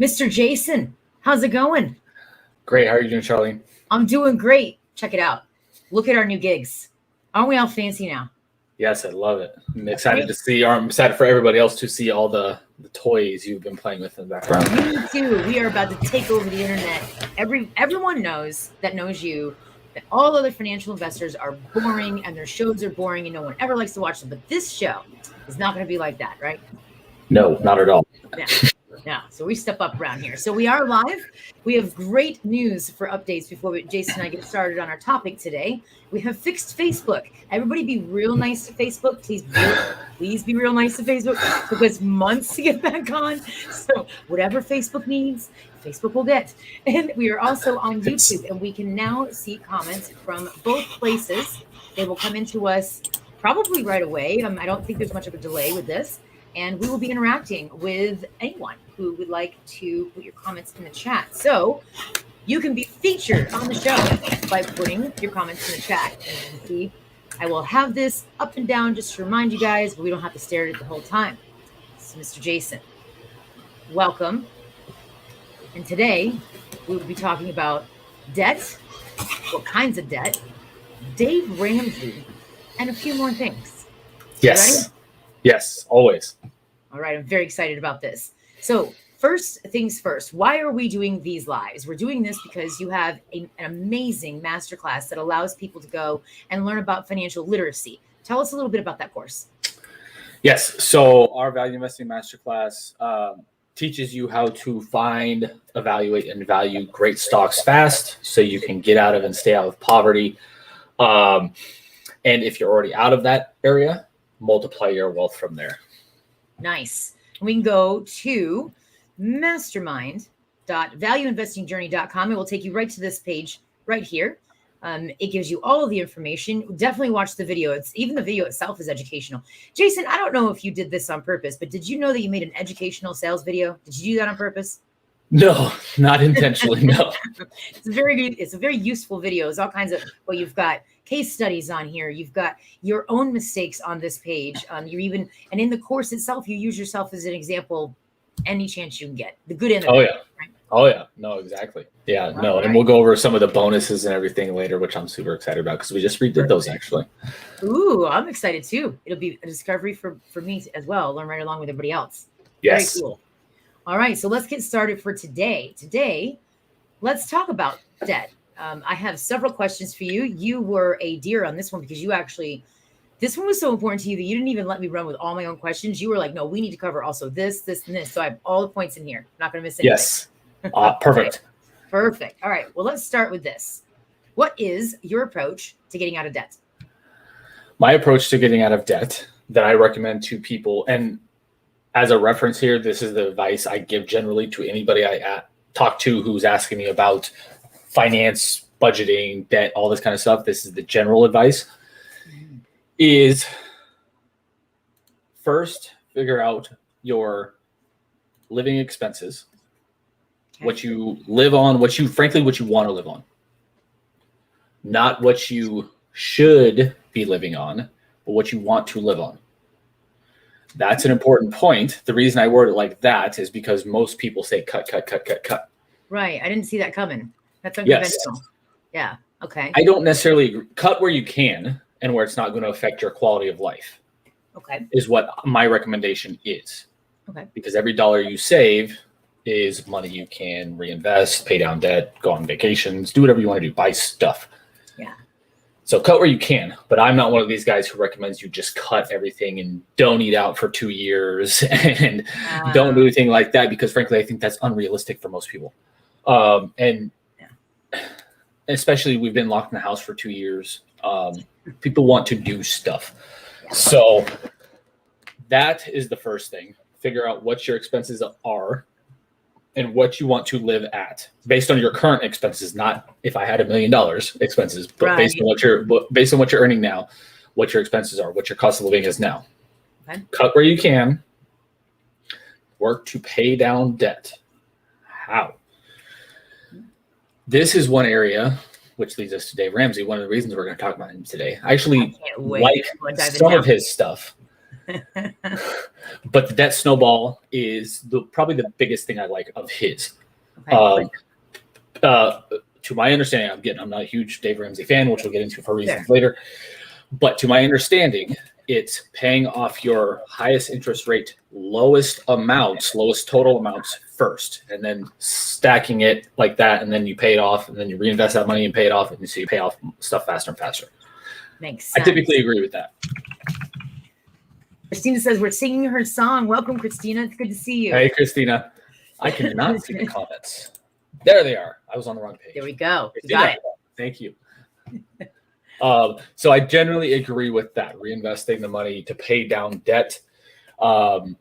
Mr. Jason, how's it going? Great. How are you doing, Charlene? I'm doing great. Check it out. Look at our new gigs. Aren't we all fancy now? Yes, I love it. I'm excited to see, or I'm excited for everybody else to see all the toys you've been playing with in the background. Me too. We are about to take over the internet. Everyone knows you that all other financial investors are boring and their shows are boring and no one ever likes to watch them. But this show is not going to be like that, right? No, not at all. Yeah. So we step up around here. So we are live. We have great news for updates before Jason and I get started on our topic today. We have fixed Facebook. Everybody be real nice to Facebook. Please be real nice to Facebook. It took us months to get back on. So whatever Facebook needs, Facebook will get. And we are also on YouTube, and we can now see comments from both places. They will come into us probably right away. I don't think there's much of a delay with this. And we will be interacting with anyone who would like to put your comments in the chat. So you can be featured on the show by putting your comments in the chat. And you can see, I will have this up and down just to remind you guys, but we don't have to stare at it the whole time. So Mr. Jason, welcome. And today we will be talking about debt, what kinds of debt, Dave Ramsey, and a few more things. Yes. Yes, always. All right, I'm very excited about this. So first things first, why are we doing these lives? We're doing this because you have an amazing masterclass that allows people to go and learn about financial literacy. Tell us a little bit about that course. Yes, so our Value Investing Masterclass teaches you how to find, evaluate, and value great stocks fast so you can get out of and stay out of poverty. And if you're already out of that area, multiply your wealth from there. Nice. We can go to mastermind.valueinvestingjourney.com. It will take you right to this page right here. It gives you all of the information. Definitely watch the video. Even the video itself is educational. Jason, I don't know if you did this on purpose, but did you know that you made an educational sales video? Did you do that on purpose? No, not intentionally. No. It's a very useful video. It's all kinds of, well, you've got case studies on here. You've got your own mistakes on this page. And in the course itself, you use yourself as an example, any chance you can get, the good and the bad. Yeah. Right? Oh yeah. No, exactly. Yeah, all no. Right. And we'll go over some of the bonuses and everything later, which I'm super excited about because we just redid those actually. Ooh, I'm excited too. It'll be a discovery for me as well. I'll learn right along with everybody else. Yes. Very cool. All right, so let's get started for today. Today, let's talk about debt. I have several questions for you. You were a dear on this one because this one was so important to you that you didn't even let me run with all my own questions. You were like, no, we need to cover also this, this, and this. So I have all the points in here. I'm not going to miss anything. Yes. Perfect. Perfect. All right, well, let's start with this. What is your approach to getting out of debt? My approach to getting out of debt that I recommend to people, and as a reference here, this is the advice I give generally to anybody I talk to who's asking me about finance, budgeting, debt, all this kind of stuff. This is the general advice. Is first figure out your living expenses, what you live on, what you want to live on. Not what you should be living on, but what you want to live on. That's an important point. The reason I word it like that is because most people say cut. Right. I didn't see that coming. That's unconventional. Yes. Yeah. Okay. I don't necessarily agree. Cut where you can and where it's not going to affect your quality of life. Okay. Is what my recommendation is. Okay. Because every dollar you save is money you can reinvest, pay down debt, go on vacations, do whatever you want to do, buy stuff. Yeah. So cut where you can, but I'm not one of these guys who recommends you just cut everything and don't eat out for 2 years and don't do anything like that because frankly, I think that's unrealistic for most people. Especially we've been locked in the house for 2 years. People want to do stuff. Yeah. So that is the first thing. Figure out what your expenses are and what you want to live at based on your current expenses, not if I had $1 million expenses, but right. based on what you're earning now, what your expenses are, what your cost of living is now. Okay. Cut where you can. Work to pay down debt. How? This is one area which leads us to Dave Ramsey. One of the reasons we're going to talk about him today. I actually like some of his stuff. But the debt snowball is probably the biggest thing I like of his. Okay. To my understanding, I'm not a huge Dave Ramsey fan, which we'll get into for reasons later. But to my understanding, it's paying off your highest interest rate, lowest total amounts first, and then stacking it like that, and then you pay it off, and then you reinvest that money and pay it off, and so you pay off stuff faster and faster. Makes sense. I typically agree with that. Christina says we're singing her song. Welcome, Christina. It's good to see you. Hey, Christina. I cannot see the comments. There they are. I was on the wrong page. There we go. Christina, Got it. Thank you. So I generally agree with that, reinvesting the money to pay down debt. The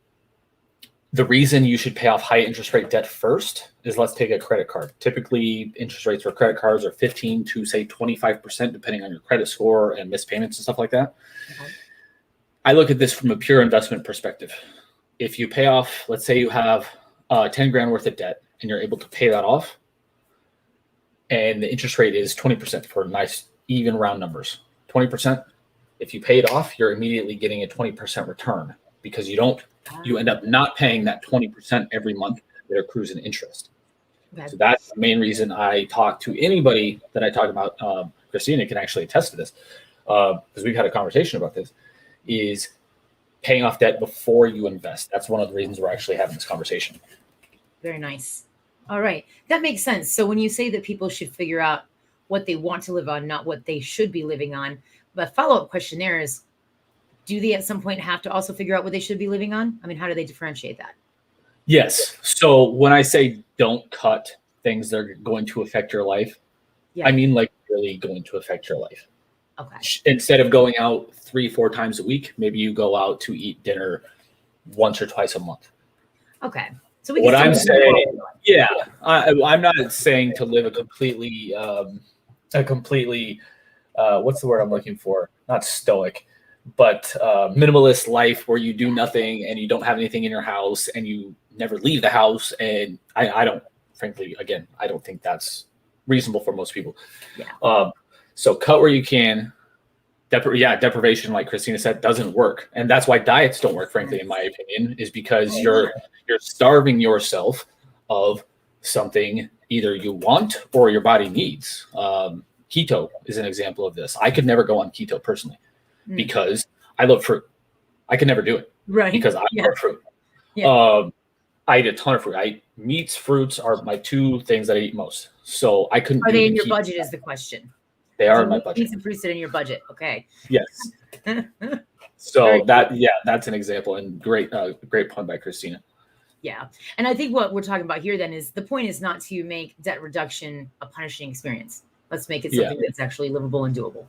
reason you should pay off high interest rate debt first is, let's take a credit card. Typically, interest rates for credit cards are 15 to say 25%, depending on your credit score and missed payments and stuff like that. Okay. I look at this from a pure investment perspective. If you pay off, let's say you have 10 grand worth of debt and you're able to pay that off, and the interest rate is 20% for nice, even round numbers. 20%. If you pay it off, you're immediately getting a 20% return, because you end up not paying that 20% every month that accrues in interest. Okay. So that's the main reason I talk to anybody that I talk about. Christina can actually attest to this, because we've had a conversation about this, is paying off debt before you invest. That's one of the reasons we're actually having this conversation. Very nice. All right. That makes sense. So when you say that people should figure out what they want to live on, not what they should be living on, but follow-up question there is, do they at some point have to also figure out what they should be living on? I mean, how do they differentiate that? Yes. So when I say don't cut things that are going to affect your life, I mean like really going to affect your life. Okay. Instead of going out 3-4 times a week, maybe you go out to eat dinner once or twice a month. Okay. So what I'm saying, I'm not saying to live a completely what's the word I'm looking for? Not stoic, but minimalist life where you do nothing and you don't have anything in your house and you never leave the house. And I don't, frankly, again, I don't think that's reasonable for most people. Yeah. So cut where you can. Deprivation, like Christina said, doesn't work. And that's why diets don't work, frankly, in my opinion, is because you're starving yourself of something either you want or your body needs. Keto is an example of this. I could never go on keto personally because I love fruit. I could never do it. Right. Because I love fruit. Yeah. I eat a ton of fruit. Meats, fruits are my two things that I eat most. So I couldn't. Are they in your budget is the question. They are in my budget. Meats and fruits in your budget. Okay. Yes. So that's an example, and great pun by Christina. Yeah. And I think what we're talking about here then is the point is not to make debt reduction a punishing experience. Let's make it something that's actually livable and doable.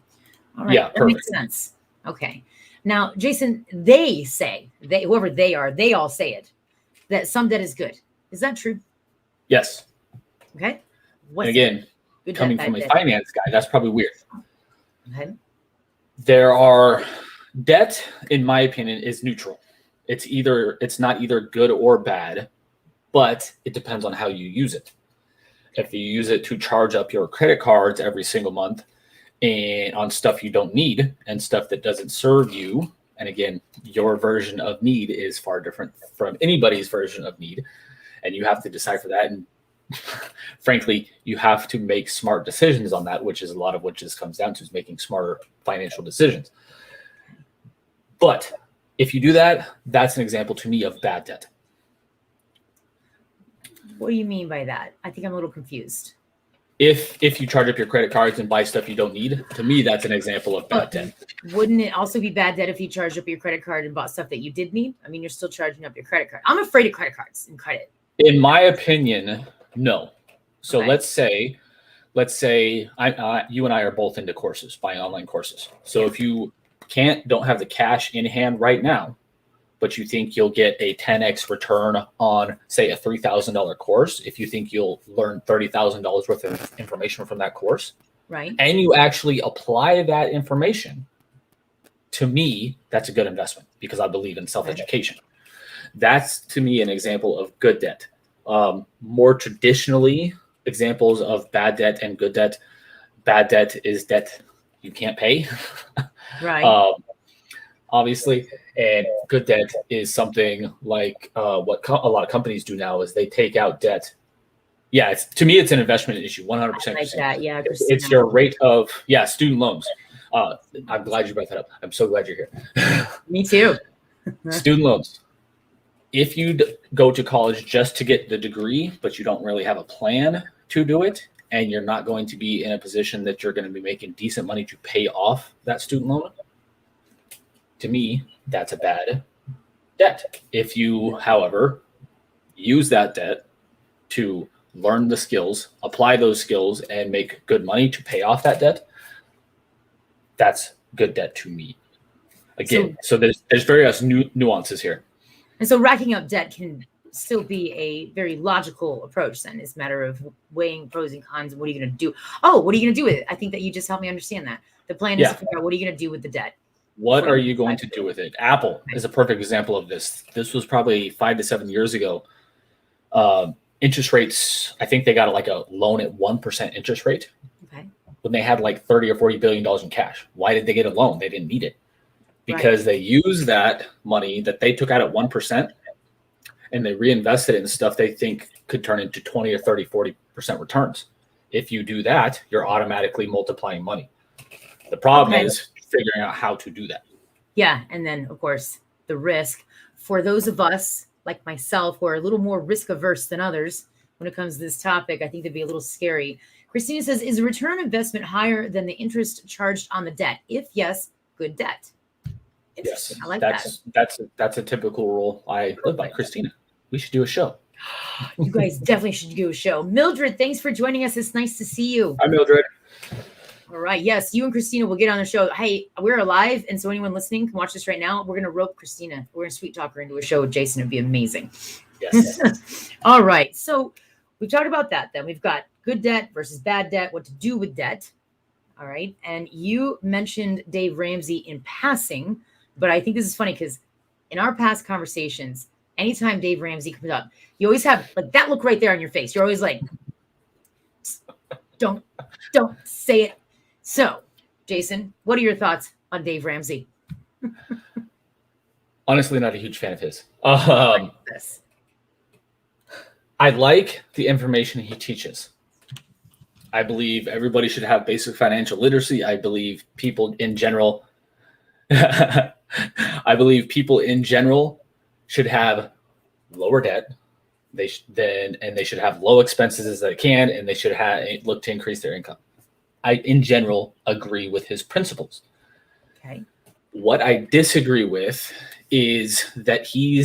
All right. Yeah, that makes sense. Okay. Now, Jason, whoever they are, they all say it, that some debt is good. Is that true? Yes. Okay. And again, coming from a finance guy, that's probably weird. Okay. There are debt, in my opinion, is neutral. It's not either good or bad, but it depends on how you use it. If you use it to charge up your credit cards every single month and on stuff you don't need and stuff that doesn't serve you, and again, your version of need is far different from anybody's version of need, and you have to decipher that. And frankly, you have to make smart decisions on that, which is a lot of what this comes down to, is making smarter financial decisions. But if you do that, that's an example to me of bad debt. What do you mean by that? I think I'm a little confused. If you charge up your credit cards and buy stuff you don't need, to me, that's an example of bad debt. Wouldn't it also be bad debt if you charged up your credit card and bought stuff that you did need? I mean, you're still charging up your credit card. I'm afraid of credit cards and credit. In my opinion, no. So let's say you and I are both into courses, buying online courses. So if you don't have the cash in hand right now, but you think you'll get a 10x return on, say, a $3,000 course, if you think you'll learn $30,000 worth of information from that course, right, and you actually apply that information, to me, that's a good investment because I believe in self-education. That's, to me, an example of good debt. More traditionally, examples of bad debt and good debt. Bad debt is debt you can't pay. Right. obviously. And good debt is something like what a lot of companies do now is they take out debt. Yeah, to me, it's an investment issue, 100%. Like that, yeah. It's your rate of, student loans. I'm glad you brought that up. I'm so glad you're here. Me too. Student loans. If you go to college just to get the degree, but you don't really have a plan to do it, and you're not going to be in a position that you're going to be making decent money to pay off that student loan, to me, that's a bad debt. If you, however, use that debt to learn the skills, apply those skills, and make good money to pay off that debt, that's good debt to me. Again, so there's various nuances here. And so racking up debt can still be a very logical approach then. It's a matter of weighing pros and cons and what are you going to do? Oh, what are you going to do with it? I think that you just helped me understand that. The plan is to figure out what are you going to do with the debt? What are you going to do with it? Apple is a perfect example of this. This was probably 5 to 7 years ago. Interest rates, I think they got like a loan at 1% interest rate. Okay. When they had like $30 or $40 billion in cash. Why did they get a loan? They didn't need it. Because they used that money that they took out at 1% and they reinvested it in stuff they think could turn into 20 or 30, 40% returns. If you do that, you're automatically multiplying money. The problem is figuring out how to do that. Yeah. And then, of course, the risk for those of us like myself who are a little more risk averse than others when it comes to this topic, I think it'd be a little scary. Christina says, is the return on investment higher than the interest charged on the debt? If yes, good debt. Yes, I like that. That's a typical rule I live by. Christina, we should do a show. You guys definitely should do a show. Mildred, thanks for joining us. It's nice to see you. Hi, Mildred. All right. Yes, you and Christina will get on the show. Hey, we're live, and so anyone listening can watch this right now. We're going to rope Christina. We're going to sweet talk her into a show with Jason. It'd be amazing. Yes. All right. So we've talked about that. Then we've got good debt versus bad debt, what to do with debt. All right. And you mentioned Dave Ramsey in passing. But I think this is funny because in our past conversations, anytime Dave Ramsey comes up, you always have like that look right there on your face. You're always like, don't say it. So, Jason, what are your thoughts on Dave Ramsey? Honestly, not a huge fan of his. I like the information he teaches. I believe everybody should have basic financial literacy. I believe people in general should have lower debt. They should have low expenses as they can, and they should look to increase their income. I, in general, agree with his principles. Okay. What I disagree with is that he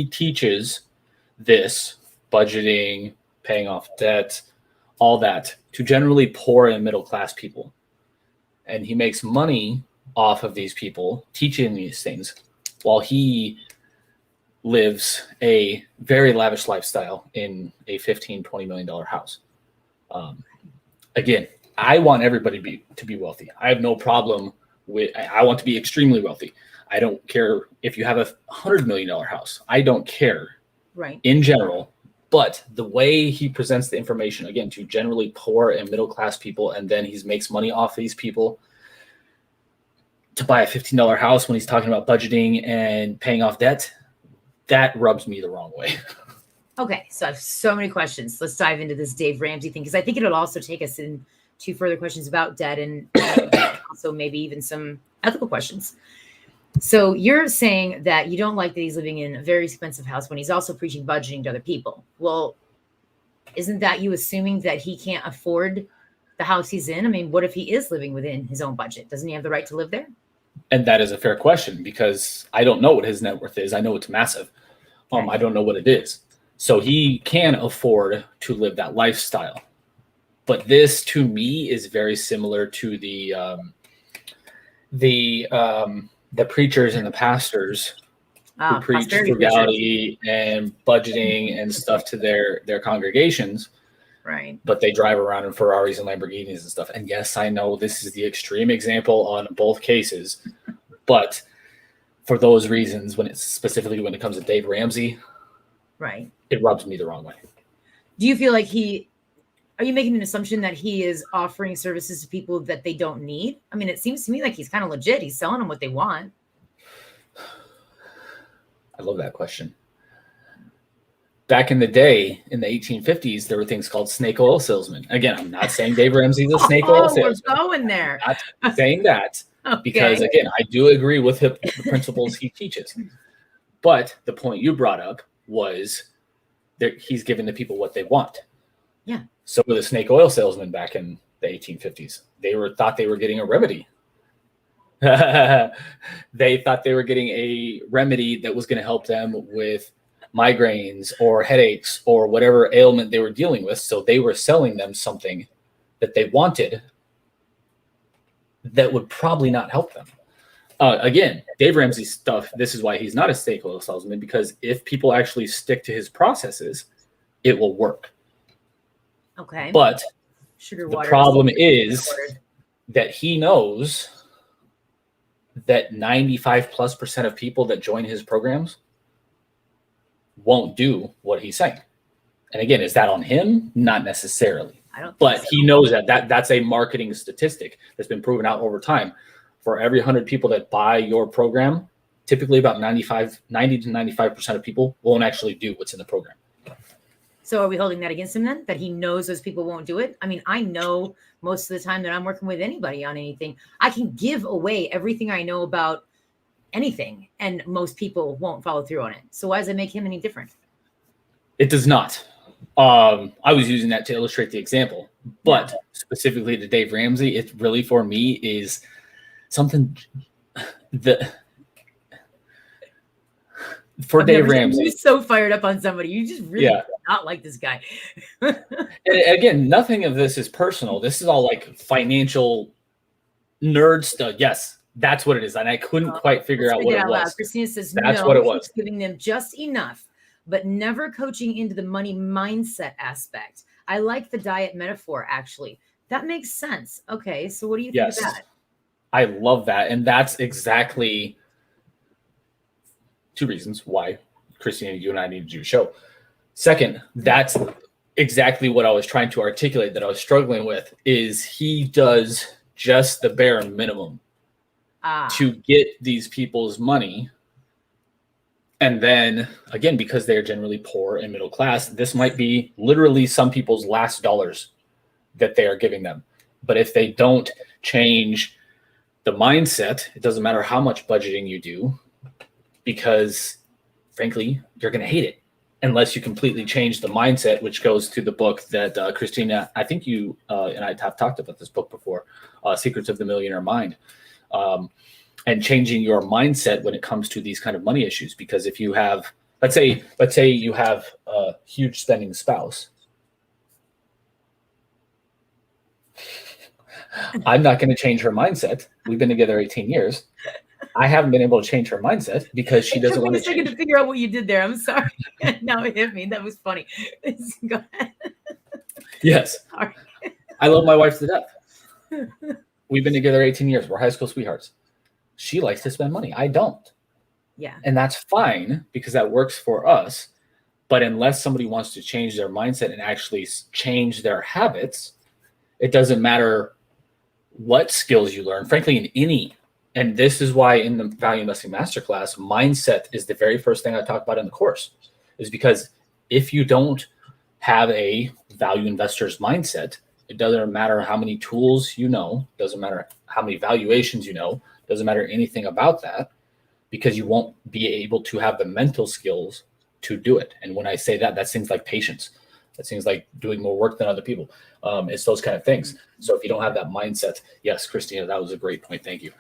teaches this budgeting, paying off debt, all that to generally poor and middle class people, and he makes money off of these people teaching these things while he lives a very lavish lifestyle in a $15-20 million house. Again, I want everybody to be wealthy. I have no problem with, I want to be extremely wealthy. I don't care if you have a $100 million house. I don't care in general, but the way he presents the information, again, to generally poor and middle class people, and then he makes money off these people to buy a $15 house when he's talking about budgeting and paying off debt, that rubs me the wrong way. Okay, so I have so many questions. Let's dive into this Dave Ramsey thing, because I think it'll also take us into further questions about debt and also maybe even some ethical questions. So you're saying that you don't like that he's living in a very expensive house when he's also preaching budgeting to other people. Well, isn't that you assuming that he can't afford the house he's in? I mean, what if he is living within his own budget? Doesn't he have the right to live there? And that is a fair question, because I don't know what his net worth is. I know it's massive. I don't know what it is. So he can afford to live that lifestyle. But this, to me, is very similar to the preachers and the pastors who preach frugality and budgeting and stuff to their congregations. Right. But they drive around in Ferraris and Lamborghinis and stuff. And yes, I know this is the extreme example on both cases, but for those reasons, when it comes to Dave Ramsey, right, it rubs me the wrong way. Do you feel like are you making an assumption that he is offering services to people that they don't need? I mean, it seems to me like he's kind of legit. He's selling them what they want. I love that question. Back in the day, in the 1850s, there were things called snake oil salesmen. Again, I'm not saying Dave Ramsey's a snake oil salesman. We're going there. I'm not saying that Okay. because, again, I do agree with the principles he teaches. But the point you brought up was that he's giving the people what they want. Yeah. So were the snake oil salesmen back in the 1850s. They thought they were getting a remedy. They thought they were getting a remedy that was going to help them with migraines or headaches or whatever ailment they were dealing with. So they were selling them something that they wanted that would probably not help them. Again, Dave Ramsey's stuff, this is why he's not a snake oil salesman, because if people actually stick to his processes, it will work. Okay. But sugar the water problem is that he knows that 95+% of people that join his programs won't do what he's saying. And again, is that on him? Not necessarily. I don't. But he knows that's a marketing statistic that's been proven out over time. For every 100 people that buy your program, typically about 90 to 95% of people won't actually do what's in the program. So are we holding that against him then? That he knows those people won't do it? I mean, I know most of the time that I'm working with anybody on anything, I can give away everything I know about anything, and most people won't follow through on it. So why does it make him any different? It does not. I was using that to illustrate the example, but specifically to Dave Ramsey, it really for me is something that for Dave Ramsey. He's so fired up on somebody. You just really not like this guy. And again, nothing of this is personal. This is all like financial nerd stuff. Yes, that's what it is. And I couldn't quite figure out what it was. Christina says, that's what it was. He's giving them just enough, but never coaching into the money mindset aspect. I like the diet metaphor, actually. That makes sense. Okay, so what do you think of that? I love that. And that's exactly two reasons why, Christina, you and I need to do a show. Second, that's exactly what I was trying to articulate that I was struggling with, is he does just the bare minimum to get these people's money. And then, again, because they're generally poor and middle class, this might be literally some people's last dollars that they are giving them. But if they don't change the mindset, it doesn't matter how much budgeting you do, because frankly, you're going to hate it unless you completely change the mindset, which goes to the book that Christina, I think you and I have talked about this book before, Secrets of the Millionaire Mind, and changing your mindset when it comes to these kind of money issues. Because if you have, let's say you have a huge spending spouse, I'm not going to change her mindset. We've been together 18 years. I haven't been able to change her mindset because she doesn't want to change. It took me a second to figure out what you did there. I'm sorry. Now it hit me. That was funny. Go ahead. Yes. Sorry. I love my wife to death. We've been together 18 years. We're high school sweethearts. She likes to spend money. I don't. Yeah. And that's fine because that works for us. But unless somebody wants to change their mindset and actually change their habits, it doesn't matter what skills you learn, frankly, in any. And this is why in the Value Investing Masterclass, mindset is the very first thing I talk about in the course, is because if you don't have a value investor's mindset, it doesn't matter how many tools you know, doesn't matter how many valuations you know, doesn't matter anything about that, because you won't be able to have the mental skills to do it. And when I say that, that's things like patience. That seems like doing more work than other people. It's those kind of things. So if you don't have that mindset, yes, Christina, that was a great point. Thank you.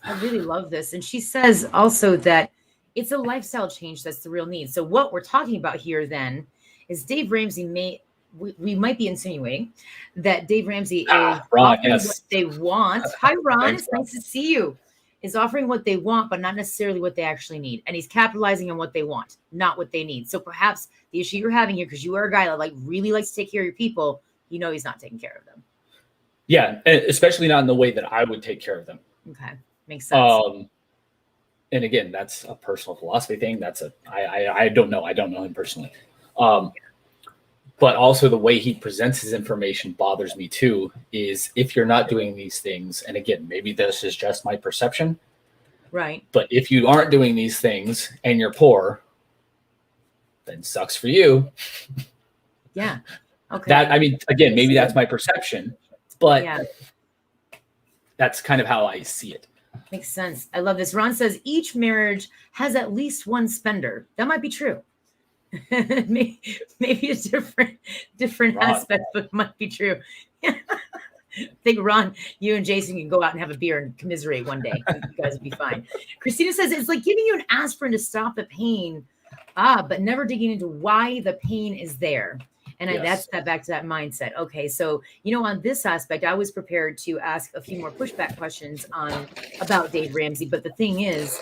I really love this. And she says also that it's a lifestyle change that's the real need. So what we're talking about here then is Dave Ramsey we might be insinuating that Dave Ramsey is Ron, offering what they want. Hi, Ron. Thanks, it's nice to see you. Is offering what they want, but not necessarily what they actually need. And he's capitalizing on what they want, not what they need. So perhaps the issue you're having here, because you are a guy that really likes to take care of your people, he's not taking care of them. Yeah, especially not in the way that I would take care of them. Okay. Makes sense. And again, that's a personal philosophy thing. I don't know. I don't know him personally. But also the way he presents his information bothers me too, is if you're not doing these things, and again, maybe this is just my perception. Right. But if you aren't doing these things and you're poor, then sucks for you. Yeah. Okay. That, I mean, again, maybe that's my perception, but that's kind of how I see it. Makes sense. I love this. Ron says each marriage has at least one spender. That might be true. maybe a different aspect, but it might be true. I think, Ron, you and Jason can go out and have a beer and commiserate one day. You guys will be fine. Christina says it's like giving you an aspirin to stop the pain, but never digging into why the pain is there. And that's that back to that mindset. Okay, so on this aspect, I was prepared to ask a few more pushback questions about Dave Ramsey. But the thing is,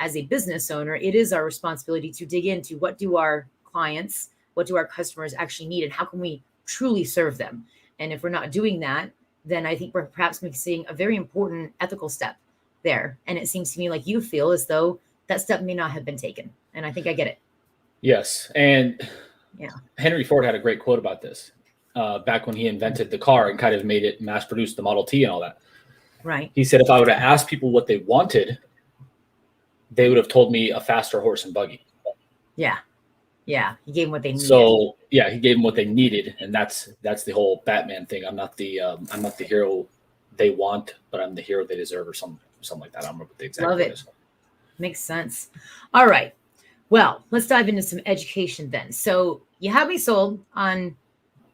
as a business owner, it is our responsibility to dig into what do our clients, what do our customers actually need, and how can we truly serve them. And if we're not doing that, then I think we're perhaps missing a very important ethical step there. And it seems to me like you feel as though that step may not have been taken. And I think I get it. Yes. And Henry Ford had a great quote about this back when he invented the car and kind of made it mass produced the Model T and all that. Right. He said, if I would have asked people what they wanted, they would have told me a faster horse and buggy. Yeah. Yeah. He gave them what they needed. So he gave them what they needed. And that's the whole Batman thing. I'm not the hero they want, but I'm the hero they deserve, or something like that. I don't remember what the exact word is. Makes sense. All right. Well, let's dive into some education then. So you have me sold on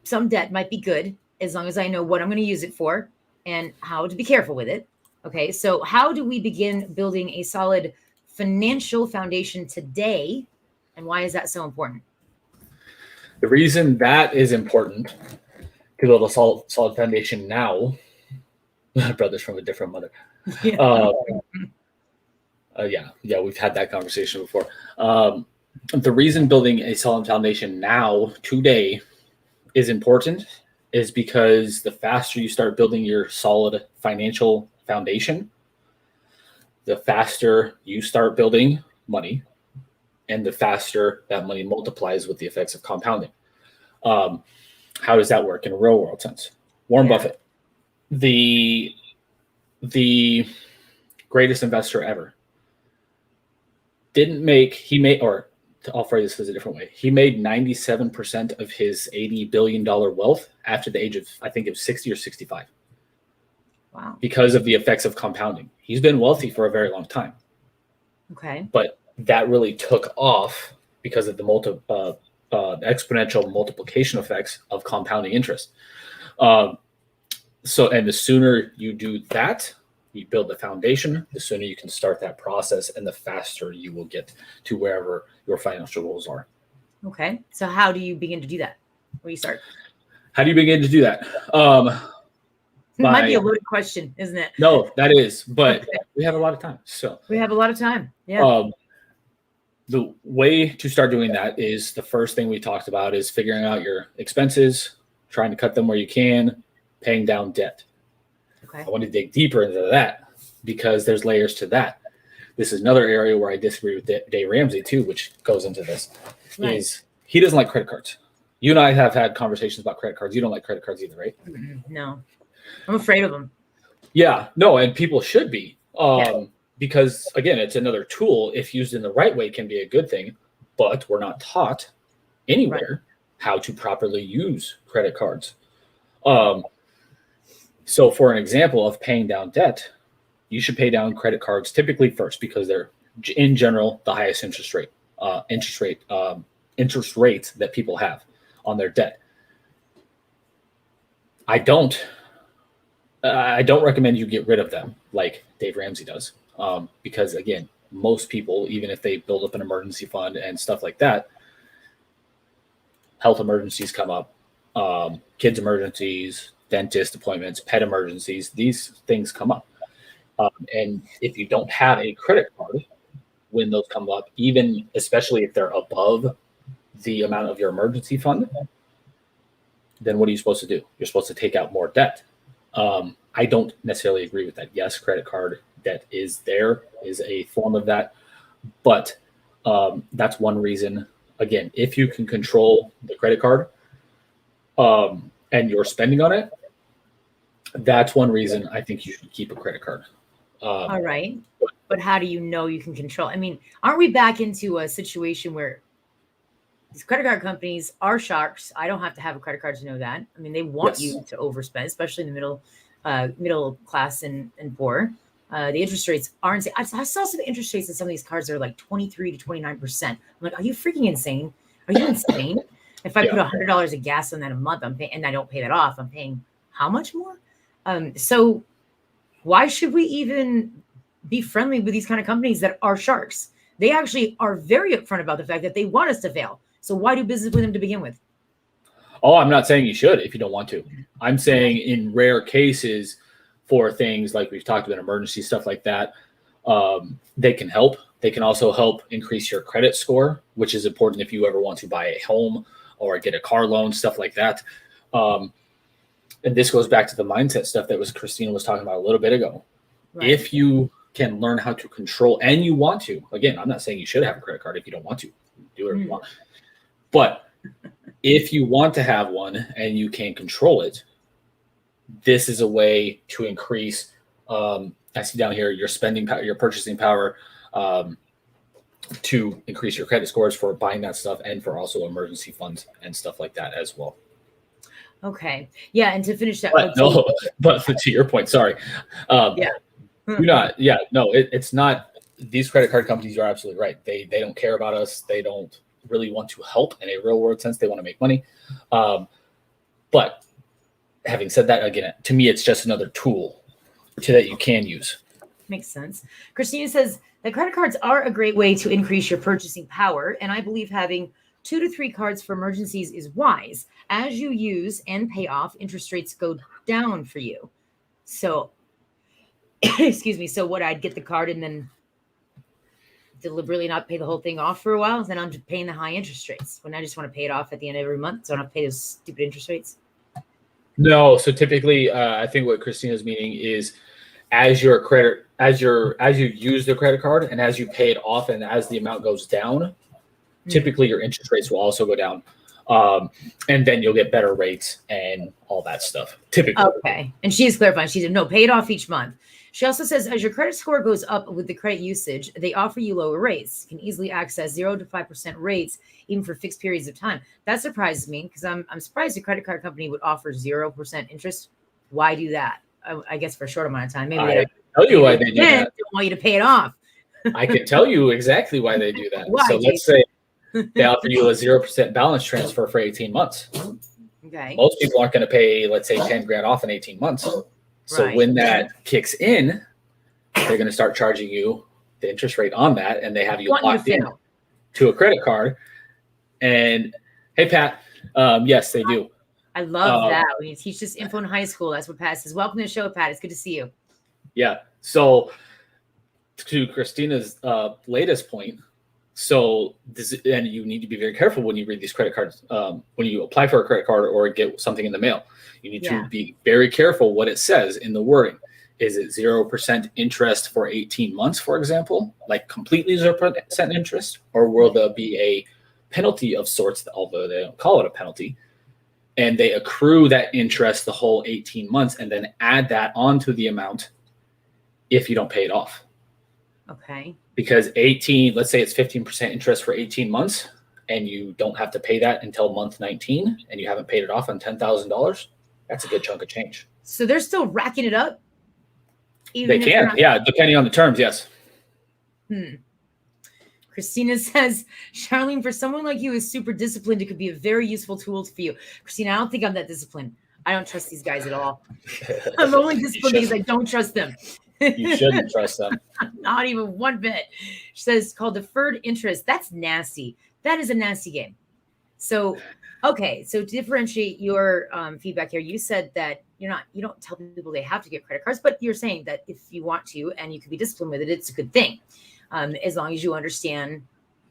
some debt might be good as long as I know what I'm going to use it for and how to be careful with it. Okay. So how do we begin building a solid financial foundation today? And why is that so important? The reason that is important to build a solid foundation now, brothers from a different mother. We've had that conversation before. The reason building a solid foundation now, today, is important is because the faster you start building your solid financial foundation, the faster you start building money, and the faster that money multiplies with the effects of compounding. How does that work in a real world sense? Warren Buffett, the greatest investor ever, I'll phrase this a different way. He made 97% of his $80 billion wealth after the age of, I think it was 60 or 65. Wow. Because of the effects of compounding. He's been wealthy for a very long time. Okay. But that really took off because of the exponential multiplication effects of compounding interest. And the sooner you do that, you build the foundation, the sooner you can start that process, and the faster you will get to wherever your financial goals are. Okay. So how do you begin to do that? Where do you start? How do you begin to do that? It might be a loaded question, isn't it? No, that is, but we have a lot of time. So we have a lot of time. Yeah. The way to start doing that is the first thing we talked about is figuring out your expenses, trying to cut them where you can, paying down debt. Okay. I want to dig deeper into that because there's layers to that. This is another area where I disagree with Dave Ramsey too, which goes into this. Right. Is he doesn't like credit cards. You and I have had conversations about credit cards. You don't like credit cards either, right? No, I'm afraid of them. Yeah, no, and people should be. Because again, it's another tool. If used in the right way, can be a good thing, but we're not taught anywhere how to properly use credit cards. So for an example of paying down debt, you should pay down credit cards typically first because they're in general the highest interest rates that people have on their debt. I don't recommend you get rid of them like Dave Ramsey does. Because again, most people, even if they build up an emergency fund and stuff like that, health emergencies come up, kids emergencies, dentist appointments, pet emergencies, these things come up. And if you don't have a credit card, when those come up, even especially if they're above the amount of your emergency fund, then what are you supposed to do? You're supposed to take out more debt. I don't necessarily agree with that. Yes, credit card debt is a form of that, but that's one reason. Again, if you can control the credit card and you're spending on it, that's one reason I think you should keep a credit card. All right, but how do you know you can control? I mean, aren't we back into a situation where these credit card companies are sharks. I don't have to have a credit card to know that. I mean, they want Yes. you to overspend, especially in the middle class and poor. The interest rates aren't. I saw some interest rates in some of these cards that are like 23 to 29%. I'm like, are you freaking insane? Are you insane? If I put $100 of gas on that a month, I'm paying, and I don't pay that off, I'm paying how much more? So why should we even be friendly with these kind of companies that are sharks? They actually are very upfront about the fact that they want us to fail. So why do business with them to begin with? Oh, I'm not saying you should if you don't want to. I'm saying in rare cases for things like we've talked about, emergency stuff like that, they can help. They can also help increase your credit score, which is important if you ever want to buy a home or get a car loan, stuff like that. And this goes back to the mindset stuff that Christina was talking about a little bit ago. Right. If you can learn how to control, and you want to, again, I'm not saying you should have a credit card if you don't want to. Do whatever you want. But if you want to have one and you can control it, this is a way to increase, I see down here, your spending power, your purchasing power, to increase your credit scores for buying that stuff and for also emergency funds and stuff like that as well. Okay. Yeah. And to finish that. But to your point, sorry. It's not, these credit card companies are absolutely right. They don't care about us. They don't really want to help in a real world sense. They want to make money. But having said that, again, to me, it's just another tool that you can use. Makes sense. Christina says that credit cards are a great way to increase your purchasing power. And I believe having 2 to 3 cards for emergencies is wise. As you use and pay off, interest rates go down for you. So, excuse me. So what, I'd get the card and then deliberately not pay the whole thing off for a while, then I'm just paying the high interest rates when I just want to pay it off at the end of every month, so I don't have to pay those stupid interest rates. No, so typically, I think what Christina's meaning is as you use the credit card and as you pay it off and as the amount goes down, typically your interest rates will also go down, and then you'll get better rates and all that stuff. Typically, okay. And she is clarifying. She said no, pay it off each month. She also says, as your credit score goes up with the credit usage, they offer you lower rates. You can easily access 0 to 5% rates, even for fixed periods of time. That surprises me because I'm surprised a credit card company would offer 0% interest. Why do that? I guess for a short amount of time. Maybe I can tell you why they do that. They don't want you to pay it off. I can tell you exactly why they do that. Why, so let's say they offer you a 0% balance transfer for 18 months. Okay. Most people aren't going to pay, let's say, 10 grand off in 18 months. So when that kicks in, they're going to start charging you the interest rate on that, and they have you locked in to a credit card. And hey, Pat, yes, they do. I love that. When you teach this info in high school, that's what Pat says. Welcome to the show, Pat. It's good to see you. Yeah. So to Christina's latest point, and you need to be very careful when you read these credit cards, when you apply for a credit card or get something in the mail. You need to be very careful what it says in the wording. Is it 0% interest for 18 months, for example, like completely 0% interest, or will there be a penalty of sorts, although they don't call it a penalty, and they accrue that interest the whole 18 months and then add that onto the amount if you don't pay it off? Okay. Because let's say it's 15% interest for 18 months and you don't have to pay that until month 19 and you haven't paid it off on $10,000. That's a good chunk of change. So they're still racking it up? They can, depending on the terms, yes. Christina says, Charlene, for someone like you who's super disciplined, it could be a very useful tool for you. Christina, I don't think I'm that disciplined. I don't trust these guys at all. I'm only disciplined because I don't trust them. You shouldn't trust them. Not even one bit. She says, called deferred interest. That's nasty. That is a nasty game. So, okay. So to differentiate your feedback here, you said that you don't tell people they have to get credit cards, but you're saying that if you want to, and you can be disciplined with it, it's a good thing. As long as you understand,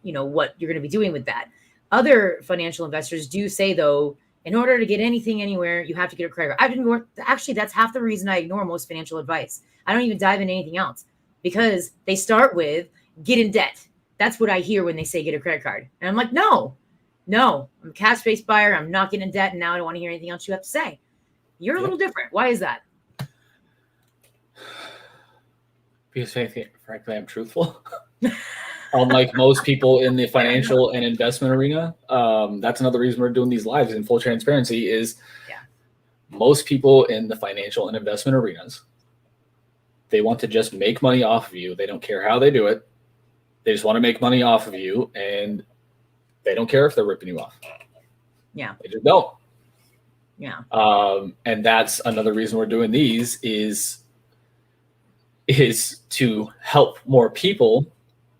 what you're going to be doing with that. Other financial investors do say, though, in order to get anything anywhere, you have to get a credit card. Actually, that's half the reason I ignore most financial advice. I don't even dive into anything else because they start with get in debt. That's what I hear when they say get a credit card. And I'm like, no, I'm a cash-based buyer. I'm not getting in debt. And now I don't want to hear anything else you have to say. You're a little different. Why is that? Because frankly, I'm truthful. unlike most people in the financial and investment arena, that's another reason we're doing these lives in full transparency is most people in the financial and investment arenas, they want to just make money off of you. They don't care how they do it. They just want to make money off of you, and they don't care if they're ripping you off. Yeah. They just don't. Yeah. And that's another reason we're doing these is to help more people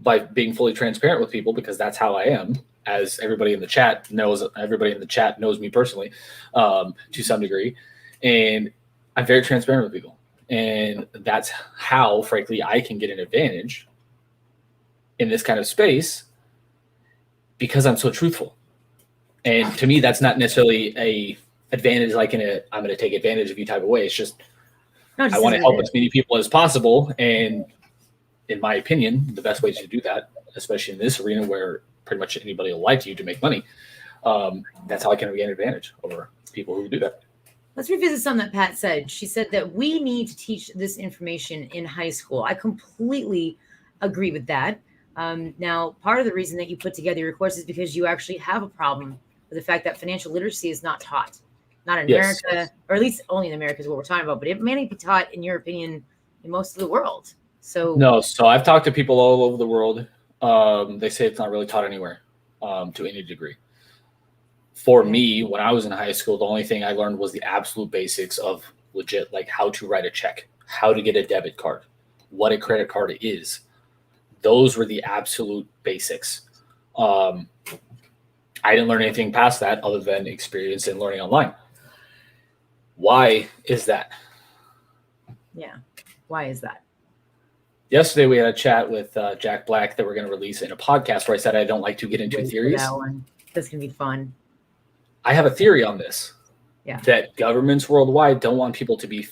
by being fully transparent with people, because that's how I am. As everybody in the chat knows me personally, to some degree. And I'm very transparent with people. And that's how, frankly, I can get an advantage in this kind of space, because I'm so truthful. And to me, that's not necessarily a advantage like I'm going to take advantage of you type of way. It's just I want to help as many people as possible. And in my opinion, the best way to do that, especially in this arena where pretty much anybody will lie to you to make money, that's how I can gain advantage over people who do that. Let's revisit something that Pat said. She said that we need to teach this information in high school. I completely agree with that. Now, part of the reason that you put together your course is because you actually have a problem with the fact that financial literacy is not taught. Not in America, or at least only in America is what we're talking about, but it may be taught, in your opinion, in most of the world. So I've talked to people all over the world. They say it's not really taught anywhere to any degree. For me, when I was in high school, the only thing I learned was the absolute basics of legit, like how to write a check, how to get a debit card, what a credit card is. Those were the absolute basics. I didn't learn anything past that other than experience and learning online. Why is that? Yeah. Why is that? Yesterday, we had a chat with Jack Black that we're going to release in a podcast where I said I don't like to get into theories. That one. That's going to be fun. I have a theory on this. Yeah. That governments worldwide don't want people to be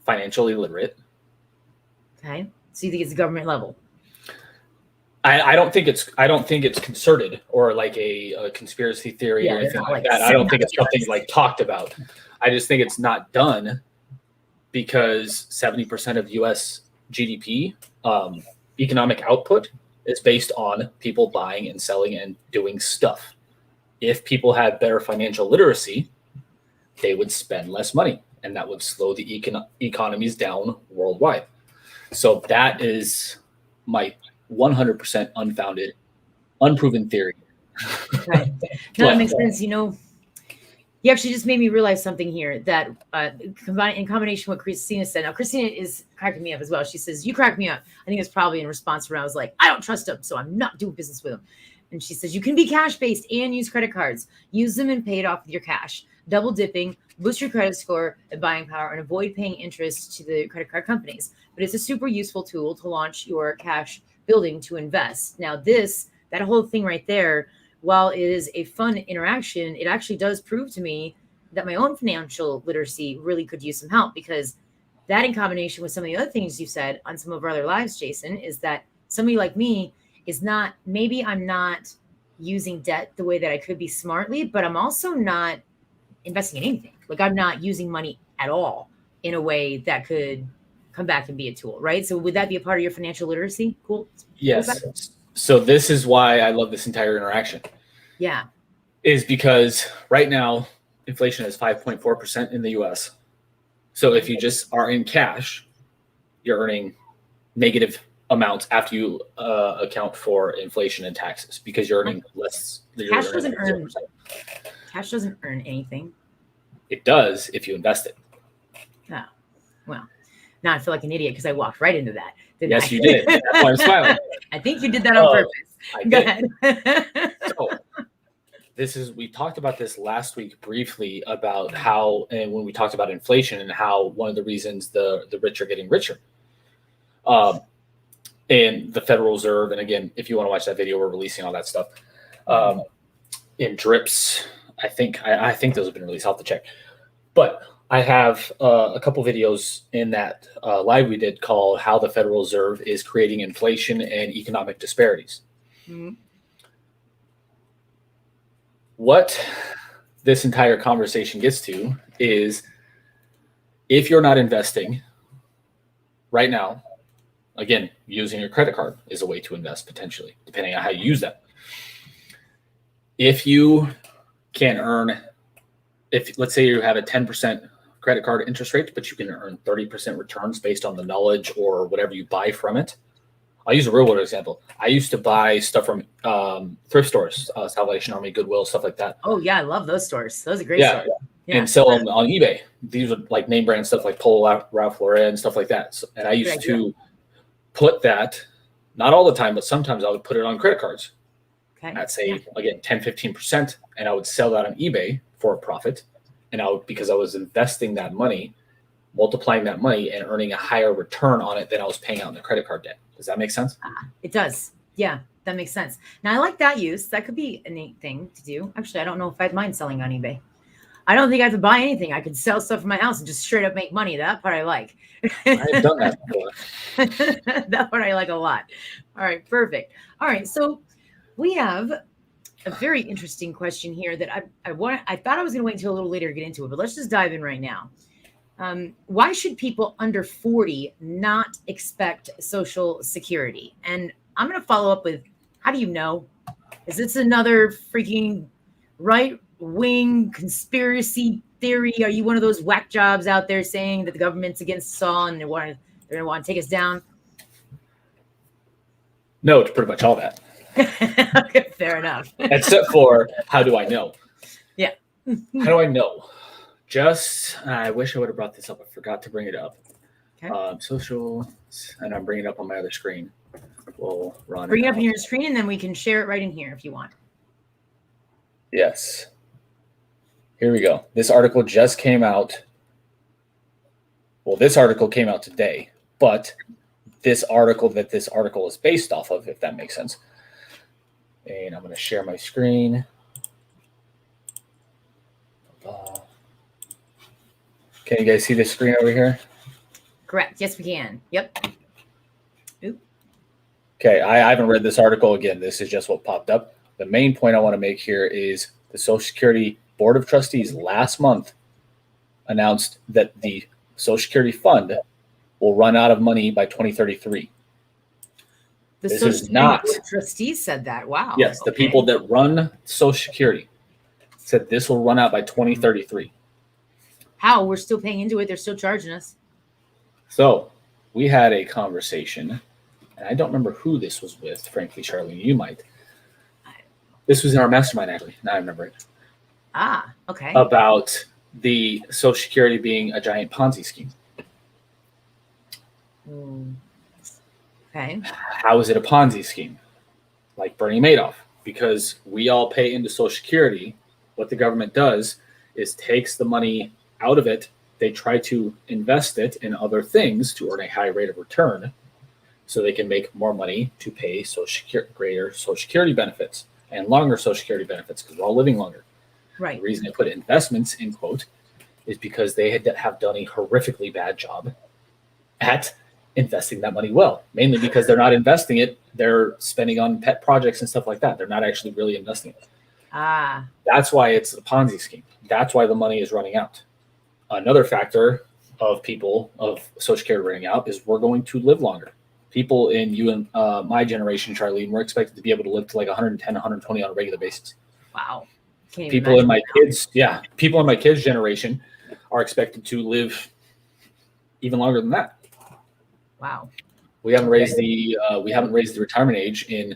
financially literate. Okay. So you think it's government level? I don't think it's concerted or like a conspiracy theory or anything like that. I don't think it's something like talked about. I just think it's not done because 70% of U.S. GDP, economic output, is based on people buying and selling and doing stuff. If people had better financial literacy, they would spend less money, and that would slow the economies down worldwide. So that is my 100% unfounded, unproven theory. Right. No, that makes sense. You actually just made me realize something here that in combination with what Christina said. Now, Christina is cracking me up as well. She says, you crack me up. I think it's probably in response to when I was like, I don't trust them, so I'm not doing business with them. And she says, you can be cash-based and use credit cards. Use them and pay it off with your cash. Double dipping, boost your credit score and buying power, and avoid paying interest to the credit card companies. But it's a super useful tool to launch your cash building to invest. Now, that whole thing right there, while it is a fun interaction, it actually does prove to me that my own financial literacy really could use some help, because that, in combination with some of the other things you said on some of our other lives, Jason, is that somebody like me is not, maybe I'm not using debt the way that I could be smartly, but I'm also not investing in anything. Like, I'm not using money at all in a way that could come back and be a tool, right? So would that be a part of your financial literacy? Cool. Yes. So this is why I love this entire interaction. Yeah. Is because right now inflation is 5.4% in the US. So if you just are in cash, you're earning negative amounts after you account for inflation and taxes, because you're earning less. Cash doesn't earn anything. It does if you invest it. Oh, well, now I feel like an idiot because I walked right into that. Yes, you did. That's why I'm smiling. I think you did that on purpose. Go ahead. So we talked about this last week briefly about how, and when we talked about inflation and how one of the reasons the rich are getting richer. And the Federal Reserve, and again, if you want to watch that video, we're releasing all that stuff in drips. I think those have been released. I'll have to check. But I have a couple videos in that live we did called "How the Federal Reserve is Creating Inflation and Economic Disparities." Mm-hmm. What this entire conversation gets to is, if you're not investing right now, Again, using your credit card is a way to invest potentially, depending on how you use that. If you can earn, if let's say you have a 10% credit card interest rate, but you can earn 30% returns based on the knowledge or whatever you buy from it. I'll use a real world example. I used to buy stuff from thrift stores, Salvation Army, Goodwill, stuff like that. Oh yeah, I love those stores. Those are great stores. Yeah. And sell them on eBay. These are like name brand stuff like Polo, Ralph Lauren, stuff like that. So, and I used to put that, not all the time, but sometimes I would put it on credit cards. Okay. At say, again, 10, 15%. And I would sell that on eBay for a profit. And because I was investing that money, multiplying that money and earning a higher return on it than I was paying out in the credit card debt. Does that make sense? It does. Yeah, that makes sense. Now, I like that use. That could be a neat thing to do. Actually, I don't know if I'd mind selling on eBay. I don't think I have to buy anything. I could sell stuff from my house and just straight up make money. That part I like. I've done that before. That part I like a lot. All right, perfect. All right, so we have a very interesting question here that I thought I was going to wait until a little later to get into it, but let's just dive in right now. Why should people under 40 not expect Social Security? And I'm going to follow up with, how do you know? Is this another freaking right-wing conspiracy theory? Are you one of those whack jobs out there saying that the government's against us all and they're going to want to take us down? No, it's pretty much all that. Okay, fair enough. Except for, how do I know? Yeah. How do I know? I wish I would have brought this up. I forgot to bring it up. Okay. Social, and I'm bringing it up on my other screen. We'll run. Bring it up on your screen, and then we can share it right in here if you want. Yes. Here we go. This article just came out. Well, this article came out today, but this article is based off of, if that makes sense. And I'm going to share my screen. Can you guys see the screen over here? Correct. Yes, we can. Yep. Oop. Okay, I haven't read this article. Again, this is just what popped up. The main point I want to make here is the Social Security Board of Trustees last month announced that the Social Security fund will run out of money by 2033. The Social Security Board of Trustees said that. Wow. Yes, the people that run Social Security said this will run out by 2033. How? We're still paying into it. They're still charging us. So we had a conversation, and I don't remember who this was with. Frankly, Charlene, you might. This was in our mastermind, actually. Now I remember it. Ah, okay. About the Social Security being a giant Ponzi scheme. Okay. How is it a Ponzi scheme? Like Bernie Madoff. Because we all pay into Social Security. What the government does is takes the money out of it. They try to invest it in other things to earn a high rate of return so they can make more money to pay greater Social Security benefits and longer Social Security benefits because we're all living longer. Right. The reason I put investments in quote is because they have done a horrifically bad job at investing that money well, mainly because they're not investing it. They're spending on pet projects and stuff like that. They're not actually really investing it. That's why it's a Ponzi scheme. That's why the money is running out. Another factor of Social Security running out is we're going to live longer. People in you and my generation, Charlene, we're expected to be able to live to like 110, 120 on a regular basis. Wow. People in my kids' generation are expected to live even longer than that. Wow. We haven't raised the retirement age in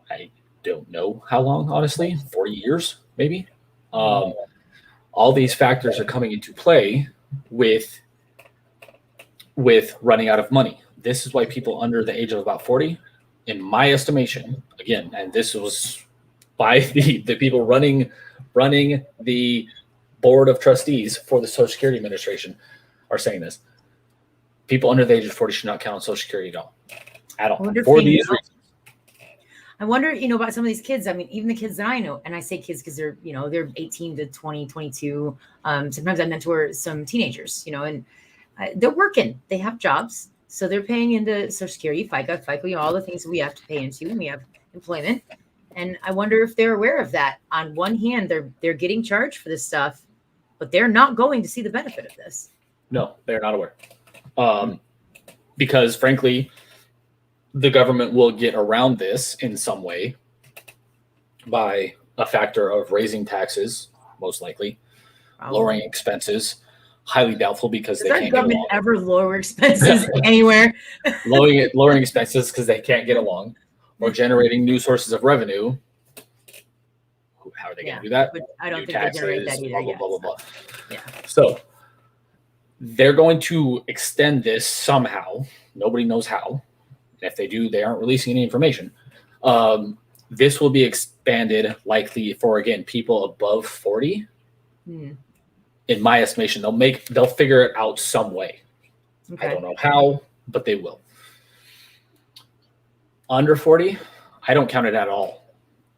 I don't know how long, honestly, 40 years, maybe. All these factors are coming into play with running out of money. This is why people under the age of about 40, in my estimation, again, and this was by the people running the board of trustees for the Social Security Administration are saying this. People under the age of 40 should not count on Social Security at all. For these reasons. I wonder, about some of these kids. I mean, even the kids that I know, and I say kids because they're 18 to 20, 22. Sometimes I mentor some teenagers, and they're working. They have jobs. So they're paying into Social Security, FICA, all the things that we have to pay into, and we have employment. And I wonder if they're aware of that. On one hand, they're getting charged for this stuff, but they're not going to see the benefit of this. No, they're not aware. because frankly, the government will get around this in some way by a factor of raising taxes, most likely, lowering expenses. Highly doubtful because they Does our can't get government along. ever lower expenses anywhere? Lowering expenses because they can't get along, or generating new sources of revenue. How are they going to do that? But I don't New think they generate that either. blah, blah, blah, blah. Yeah. So they're going to extend this somehow. Nobody knows how. And if they do, they aren't releasing any information. This will be expanded likely for, again, people above 40. In my estimation, they'll figure it out some way. Okay. I don't know how, but they will. Under 40, I don't count it at all.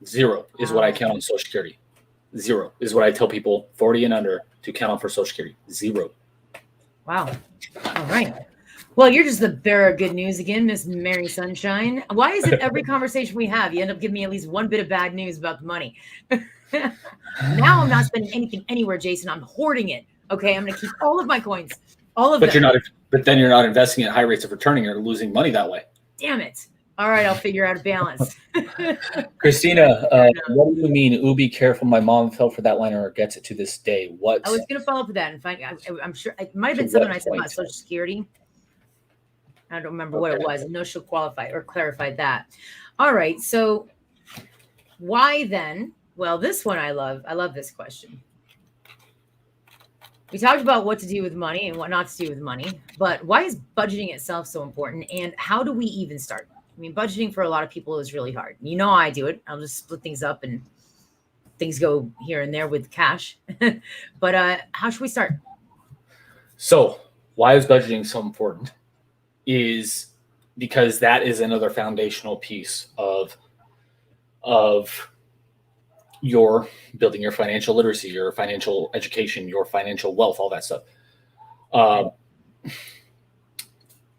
0 is what I count on Social Security. 0 is what I tell people 40 and under to count on for Social Security. 0. Wow. All right. Well, you're just the bearer of good news again, Miss Mary Sunshine. Why is it every conversation we have, you end up giving me at least one bit of bad news about the money? Now I'm not spending anything anywhere, Jason. I'm hoarding it. Okay, I'm going to keep all of my coins, all of them. But then you're not investing at high rates of returning. You're losing money that way. Damn it. All right, I'll figure out a balance. Christina, what do you mean? Ooh, be careful. My mom fell for that line or gets it to this day. What? I was going to follow up with that and find. I'm sure it might have been something I said about Social Security. I don't remember what it was. I know she'll qualify or clarify that. All right. So why then? Well, this one I love. I love this question. We talked about what to do with money and what not to do with money, but why is budgeting itself so important? And how do we even start? I mean, budgeting for a lot of people is really hard. You know, I do it. I'll just split things up and things go here and there with cash. But how should we start? So why is budgeting so important? Is because that is another foundational piece of your building your financial literacy, your financial education, your financial wealth, all that stuff.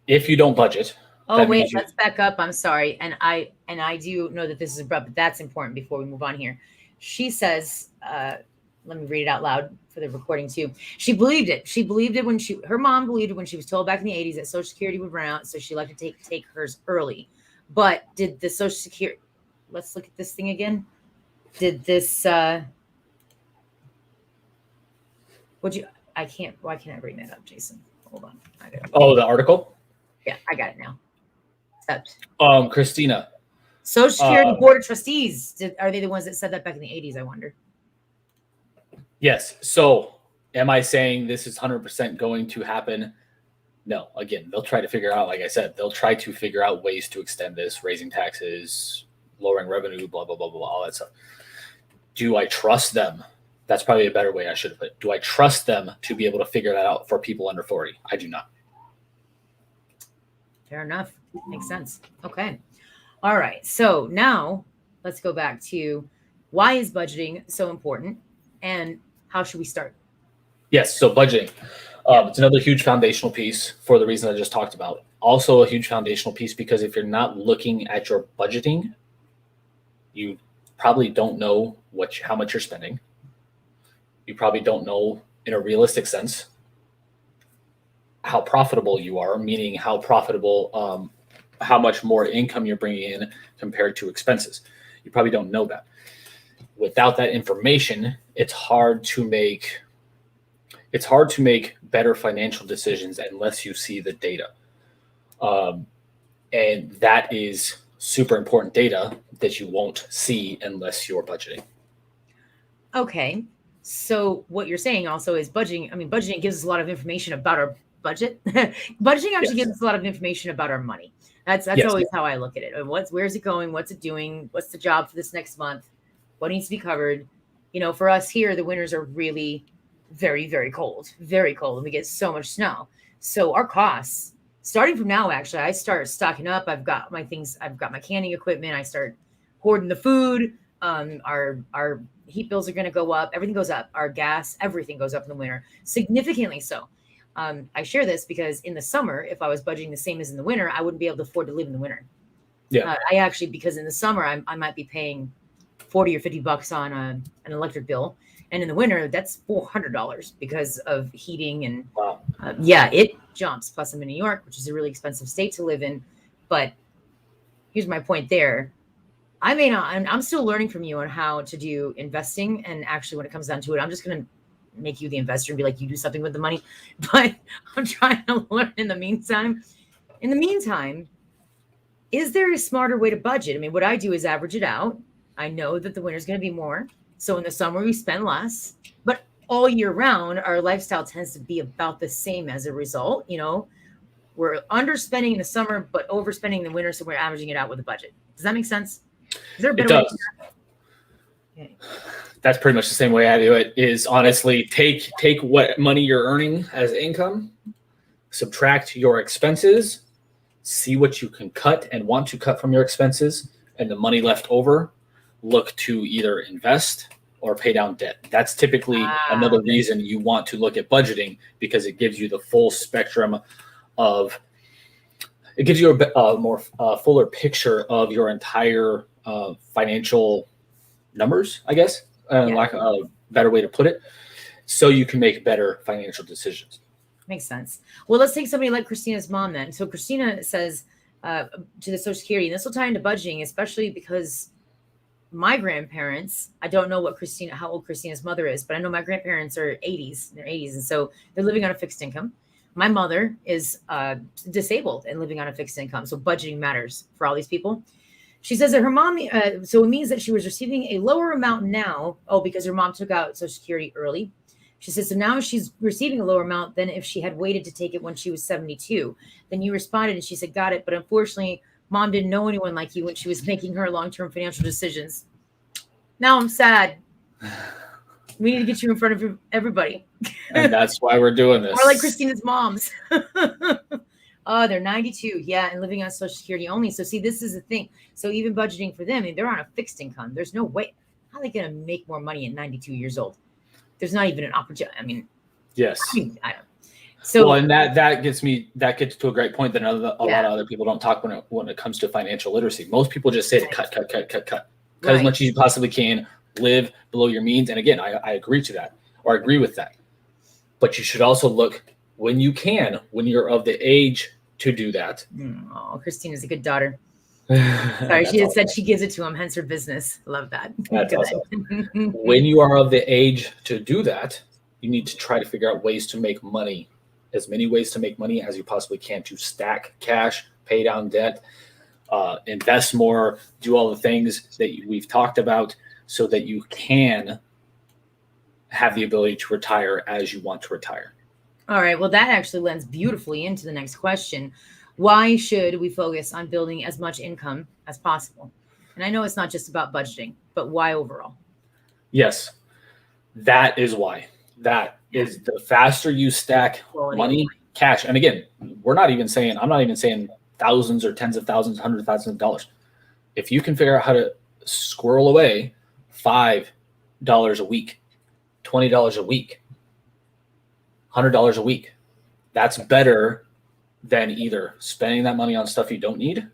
If you don't budget. Oh, wait, let's back up. I'm sorry. And I do know that this is abrupt, but that's important before we move on here. She says, let me read it out loud for the recording too. She believed it. She believed it when her mom believed it when she was told back in the 80s that Social Security would run out. So she elected to take hers early. But did the Social Security, let's look at this thing again. Did this, why can't I bring that up, Jason? Hold on. The article? Yeah, I got it now. Christina. Social Security Board of Trustees. Are they the ones that said that back in the 80s, I wonder? Yes. So am I saying this is 100% going to happen? No. Again, they'll try to figure out, like I said, they'll try to figure out ways to extend this, raising taxes, lowering revenue, blah, blah, blah, blah, all that stuff. Do I trust them? That's probably a better way I should have put it. Do I trust them to be able to figure that out for people under 40? I do not. Fair enough. Makes sense. Okay. All right. So now let's go back to why is budgeting so important and how should we start? Yes. So budgeting. It's another huge foundational piece for the reason I just talked about. Also a huge foundational piece because if you're not looking at your budgeting, you probably don't know how much you're spending. You probably don't know in a realistic sense how profitable you are, meaning how profitable, how much more income you're bringing in compared to expenses. You probably don't know that. Without that information, it's hard to make better financial decisions unless you see the data. And that is super important data that you won't see unless you're budgeting. Okay. So what you're saying also is budgeting. I mean, budgeting gives us a lot of information about our budget. Budgeting actually gives us a lot of information about our money. That's always how I look at it. Where's it going? What's it doing? What's the job for this next month? What needs to be covered? You know, for us here, the winters are really very, very cold, and we get so much snow. So our costs, starting from now, actually, I start stocking up. I've got my things. I've got my canning equipment. I start hoarding the food. Our heat bills are going to go up. Everything goes up. Our gas, everything goes up in the winter, significantly so. I share this because in the summer, if I was budgeting the same as in the winter, I wouldn't be able to afford to live in the winter. Yeah. Because in the summer, I might be paying $40 or $50 on an electric bill. And in the winter, that's $400 because of heating and Yeah, it jumps. Plus, I'm in New York, which is a really expensive state to live in. But here's my point there. I may not, I'm still learning from you on how to do investing. And actually, when it comes down to it, I'm just going to make you the investor and be like, you do something with the money. But I'm trying to learn in the meantime. In the meantime, is there a smarter way to budget? I mean, what I do is average it out. I know that the winter's going to be more. So in the summer, we spend less. But all year round, our lifestyle tends to be about the same as a result. You know, we're underspending in the summer, but overspending in the winter. So we're averaging it out with a budget. Does that make sense? Is there a It better way? does. Okay. That's pretty much the same way I do it. Is honestly take what money you're earning as income, subtract your expenses, see what you can cut and want to cut from your expenses, and the money left over, look to either invest or pay down debt. That's typically another reason you want to look at budgeting, because it gives you the full spectrum of, it gives you a more fuller picture of your entire financial numbers, I guess, lack of a better way to put it, so you can make better financial decisions. Makes sense. Well, let's take somebody like Christina's mom then. So Christina says to the Social Security, and this will tie into budgeting, especially because my grandparents, I don't know how old Christina's mother is, but I know my grandparents are 80s, they're 80s. And so they're living on a fixed income. My mother is disabled and living on a fixed income. So budgeting matters for all these people. She says that her mom, so it means that she was receiving a lower amount now. Oh, because her mom took out Social Security early. She says, so now she's receiving a lower amount than if she had waited to take it when she was 72. Then you responded and she said, got it. But unfortunately, mom didn't know anyone like you when she was making her long-term financial decisions. Now I'm sad. We need to get you in front of everybody. And that's why we're doing this. More like Christina's moms. Oh, they're 92. Yeah. And living on Social Security only. So see, this is the thing. So even budgeting for them, I mean, they're on a fixed income. There's no way. How are they going to make more money at 92 years old? There's not even an opportunity. I mean, yes. I don't. So, well, and that gets to a great point that a lot of other people don't talk when it comes to financial literacy. Most people just say to cut as much as you possibly can, live below your means. And again, I agree to that, or I agree with that. But you should also look when you can, when you're of the age to do that. Oh, Christina's a good daughter. Sorry, she said she gives it to him, hence her business. Love that. That's awesome. When you are of the age to do that, you need to try to figure out ways to make money, as many ways to make money as you possibly can, to stack cash, pay down debt, invest more, do all the things that we've talked about, so that you can have the ability to retire as you want to retire. All right. Well, that actually lends beautifully into the next question. Why should we focus on building as much income as possible? And I know it's not just about budgeting, but why overall? Yes, that is why. That is the faster you stack money, cash. And again, I'm not even saying thousands or tens of thousands, hundreds of thousands of dollars. If you can figure out how to squirrel away $5 a week, $20 a week, $100 a week, that's better than either spending that money on stuff you don't need.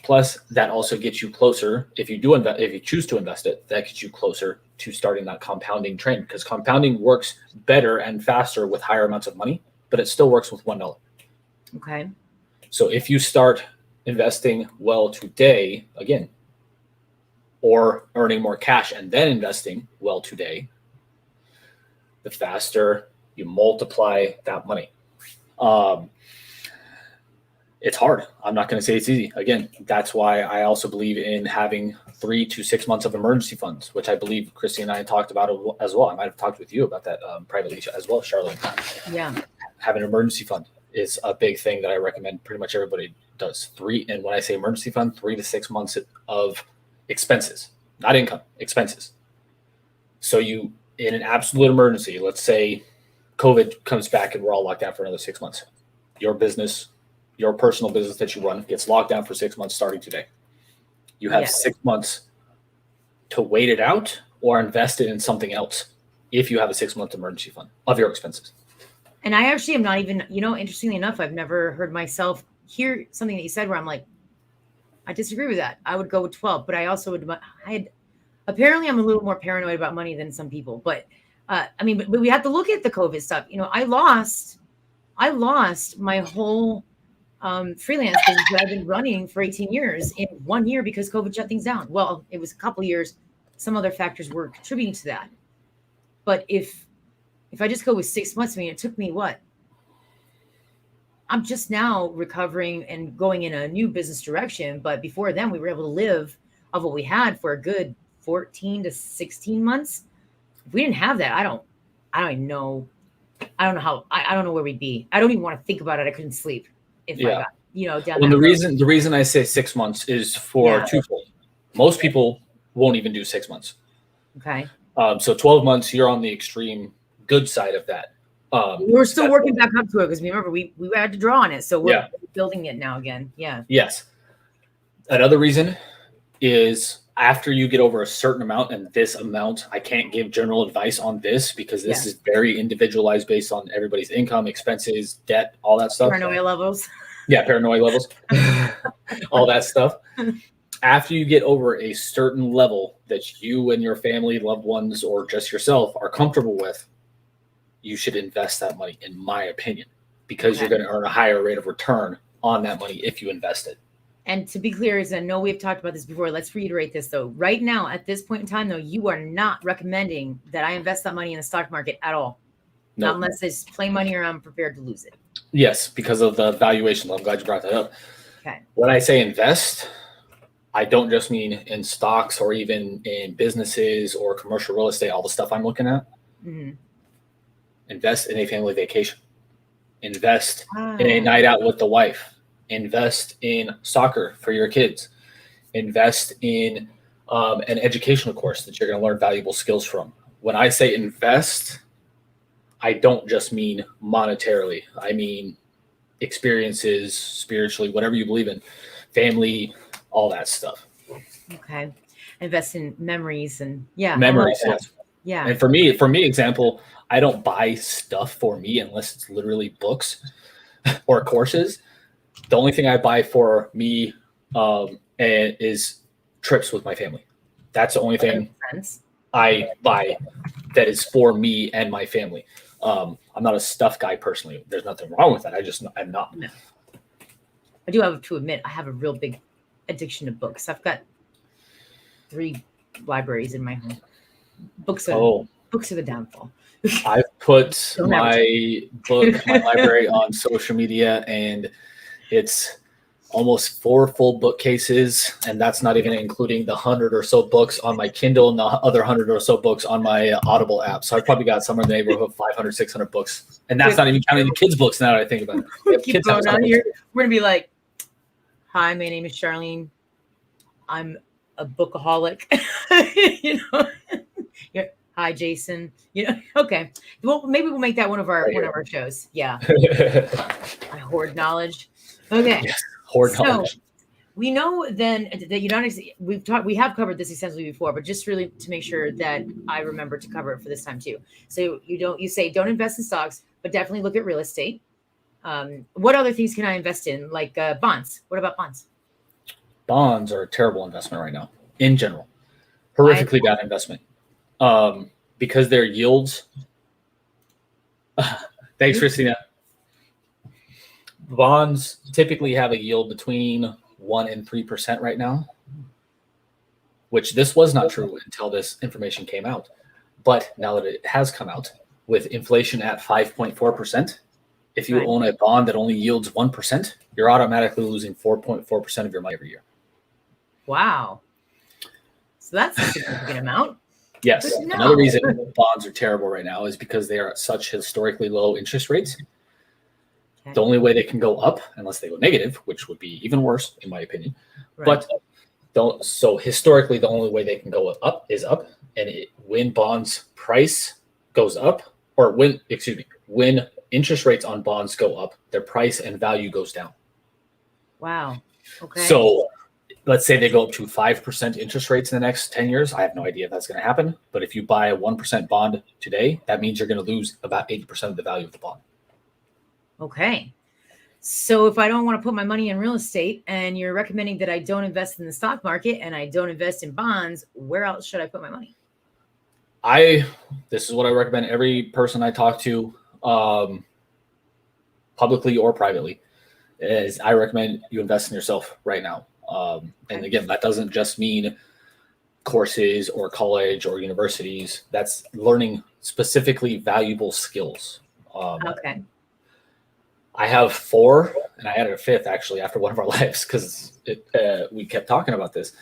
Plus, that also gets you closer. If you choose to invest it, that gets you closer to starting that compounding trend, because compounding works better and faster with higher amounts of money, but it still works with $1. Okay. So if you start investing well today, again, or earning more cash and then investing well today, the faster you multiply that money. It's hard. I'm not going to say it's easy. Again, that's why I also believe in having 3 to 6 months of emergency funds, which I believe Christy and I talked about as well. I might have talked with you about that privately as well, Charlotte. Yeah. Having an emergency fund is a big thing that I recommend pretty much everybody does. And when I say emergency fund, 3 to 6 months of expenses, not income, expenses. So you, in an absolute emergency, let's say COVID comes back and we're all locked down for another 6 months. Your business, your personal business that you run, gets locked down for 6 months starting today. You have 6 months to wait it out or invest it in something else if you have a 6-month emergency fund of your expenses. And I actually am not even, interestingly enough, I've never heard myself hear something that you said where I'm like, I disagree with that. I would go with 12, but I also apparently I'm a little more paranoid about money than some people, but I mean, but we have to look at the COVID stuff. You know, I lost my whole freelance business that I've been running for 18 years in 1 year because COVID shut things down. Well, it was a couple years. Some other factors were contributing to that. But if I just go with 6 months, I mean, it took me what? I'm just now recovering and going in a new business direction. But before then, we were able to live off what we had for a good 14 to 16 months. If we didn't have that, I don't even know. I don't know how, I don't know where we'd be. I don't even want to think about it. I couldn't sleep if I got, down well, that the reason I say 6 months is for twofold. Most people won't even do 6 months. Okay. So 12 months, you're on the extreme good side of that. We're still working back up to it because remember we had to draw on it. So we're building it now again. Yeah. Yes. Another reason is after you get over a certain amount, and this amount, I can't give general advice on this because this is very individualized based on everybody's income, expenses, debt, all that stuff. Paranoia levels. Yeah, paranoia levels. All that stuff. After you get over a certain level that you and your family, loved ones, or just yourself are comfortable with, you should invest that money, in my opinion, because you're going to earn a higher rate of return on that money if you invest it. And to be clear, as I know we've talked about this before, let's reiterate this though. Right now, at this point in time, though, you are not recommending that I invest that money in the stock market at all. No. Not unless it's play money or I'm prepared to lose it. Yes, because of the valuation. I'm glad you brought that up. Okay. When I say invest, I don't just mean in stocks or even in businesses or commercial real estate, all the stuff I'm looking at. Mm-hmm. Invest in a family vacation. Invest in a night out with the wife. Invest in soccer for your kids. Invest in an educational course that you're going to learn valuable skills from. When I say invest, I don't just mean monetarily. I mean experiences, spiritually, whatever you believe in, family, all that stuff. Okay. Invest in memories and memories. Yes. Yeah. And for me, example, I don't buy stuff for me unless it's literally books or courses. The only thing I buy for me is trips with my family. That's the only thing I buy that is for me and my family. I'm not a stuff guy personally. There's nothing wrong with that. I'm not. No. I do have to admit, I have a real big addiction to books. I've got 3 libraries in my home. Books are the downfall. I've put my library on social media, and it's almost 4 full bookcases, and that's not even including the 100 or so books on my Kindle and the other 100 or so books on my Audible app. So I've probably got somewhere in the neighborhood of 500, 600 books, and that's not even counting the kids' books now that I think about it. Keep going on here. We're gonna be like, "Hi, my name is Charlene. I'm a bookaholic." Yeah. Hi, Jason. Okay. Well, maybe we'll make that one of our shows. Yeah. I hoard knowledge. Okay. Yes, hoard knowledge. We know then that we have covered this extensively before, but just really to make sure that I remember to cover it for this time too. So you say don't invest in stocks, but definitely look at real estate. What other things can I invest in? Like bonds. What about bonds? Bonds are a terrible investment right now in general. Horrifically bad investment. Because their yields. Thanks, Christina. Bonds typically have a yield between 1% and 3% right now, which this was not true until this information came out. But now that it has come out, with inflation at 5.4%, if you own a bond that only yields 1%, you're automatically losing 4.4% of your money every year. Wow. So that's a significant amount. Yes. Another reason bonds are terrible right now is because they are at such historically low interest rates. Okay. The only way they can go up, unless they go negative, which would be even worse, in my opinion. Right. But so historically, the only way they can go up is up. And when bonds price goes up, or when interest rates on bonds go up, their price and value goes down. Wow. Okay. So let's say they go up to 5% interest rates in the next 10 years. I have no idea if that's going to happen. But if you buy a 1% bond today, that means you're going to lose about 80% of the value of the bond. Okay. So if I don't want to put my money in real estate and you're recommending that I don't invest in the stock market and I don't invest in bonds, where else should I put my money? This is what I recommend every person I talk to, publicly or privately, is I recommend you invest in yourself right now. And again, that doesn't just mean courses or college or universities. That's learning specifically valuable skills. Okay. I have 4, and I added a 5th actually after one of our lives because we kept talking about this.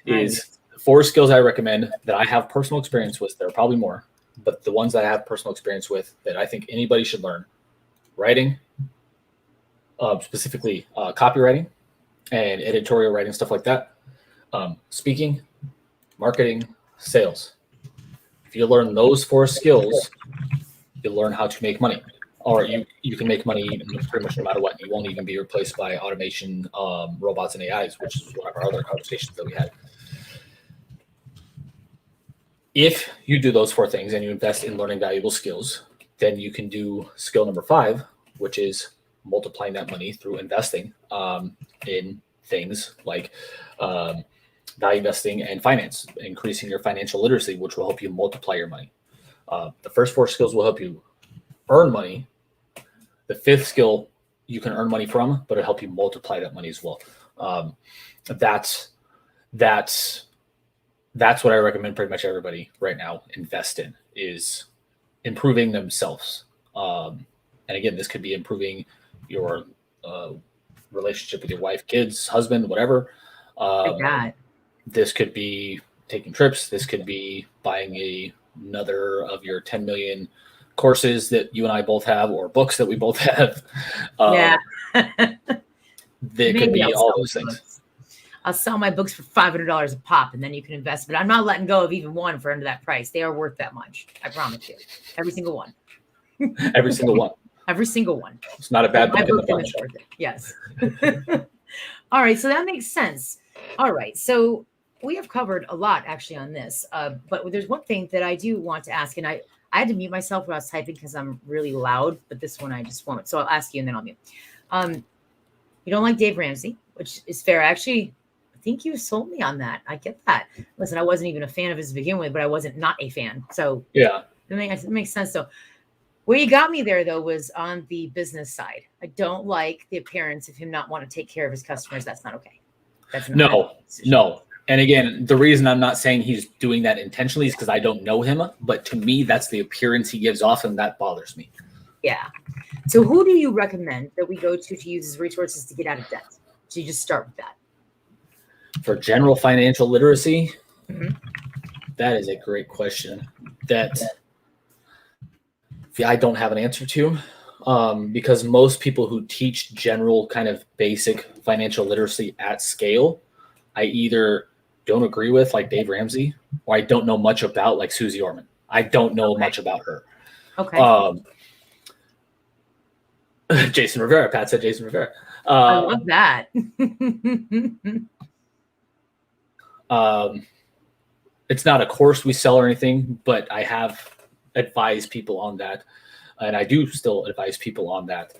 Is 4 skills I recommend that I have personal experience with. There are probably more, but the ones that I have personal experience with that I think anybody should learn: writing, specifically copywriting and editorial writing, stuff like that. Speaking, marketing, sales. If you learn those 4 skills, you'll learn how to make money. Or you can make money pretty much no matter what. You won't even be replaced by automation, robots, and AIs, which is one of our other conversations that we had. If you do those 4 things and you invest in learning valuable skills, then you can do skill number 5, which is multiplying that money through investing in things like value investing and finance, increasing your financial literacy, which will help you multiply your money. The first 4 skills will help you earn money. The 5th skill you can earn money from, but it'll help you multiply that money as well. That's what I recommend pretty much everybody right now invest in, is improving themselves. And again, this could be improving your relationship with your wife, kids, husband, whatever. This could be taking trips. This could be buying another of your 10 million courses that you and I both have, or books that we both have. They could be all those things. I'll sell my books for $500 a pop, and then you can invest. But I'm not letting go of even one for under that price. They are worth that much. I promise you. Every single one. Every single one. Every single one. It's not a bad book in the bunch. Yes. All right. So that makes sense. All right. So we have covered a lot actually on this. But there's one thing that I do want to ask, and I had to mute myself when I was typing because I'm really loud, but this one I just won't. So I'll ask you and then I'll mute. You don't like Dave Ramsey, which is fair. Actually, I think you sold me on that. I get that. Listen, I wasn't even a fan of his to begin with, but I wasn't not a fan. So yeah, it makes sense. So where you got me there, though, was on the business side. I don't like the appearance of him not want to take care of his customers. That's not okay. That's not no. And again, the reason I'm not saying he's doing that intentionally is because I don't know him. But to me, that's the appearance he gives off, and that bothers me. Yeah. So who do you recommend that we go to use as resources to get out of debt? So you just start with that. For general financial literacy, that is a great question that I don't have an answer to, because most people who teach general kind of basic financial literacy at scale, I either don't agree with, like Dave Ramsey, or I don't know much about, like Susie Orman. I don't know much about her. Okay. Jason Rivera. Pat said Jason Rivera. I love that. It's not a course we sell or anything, but I have advised people on that, and I do still advise people on that.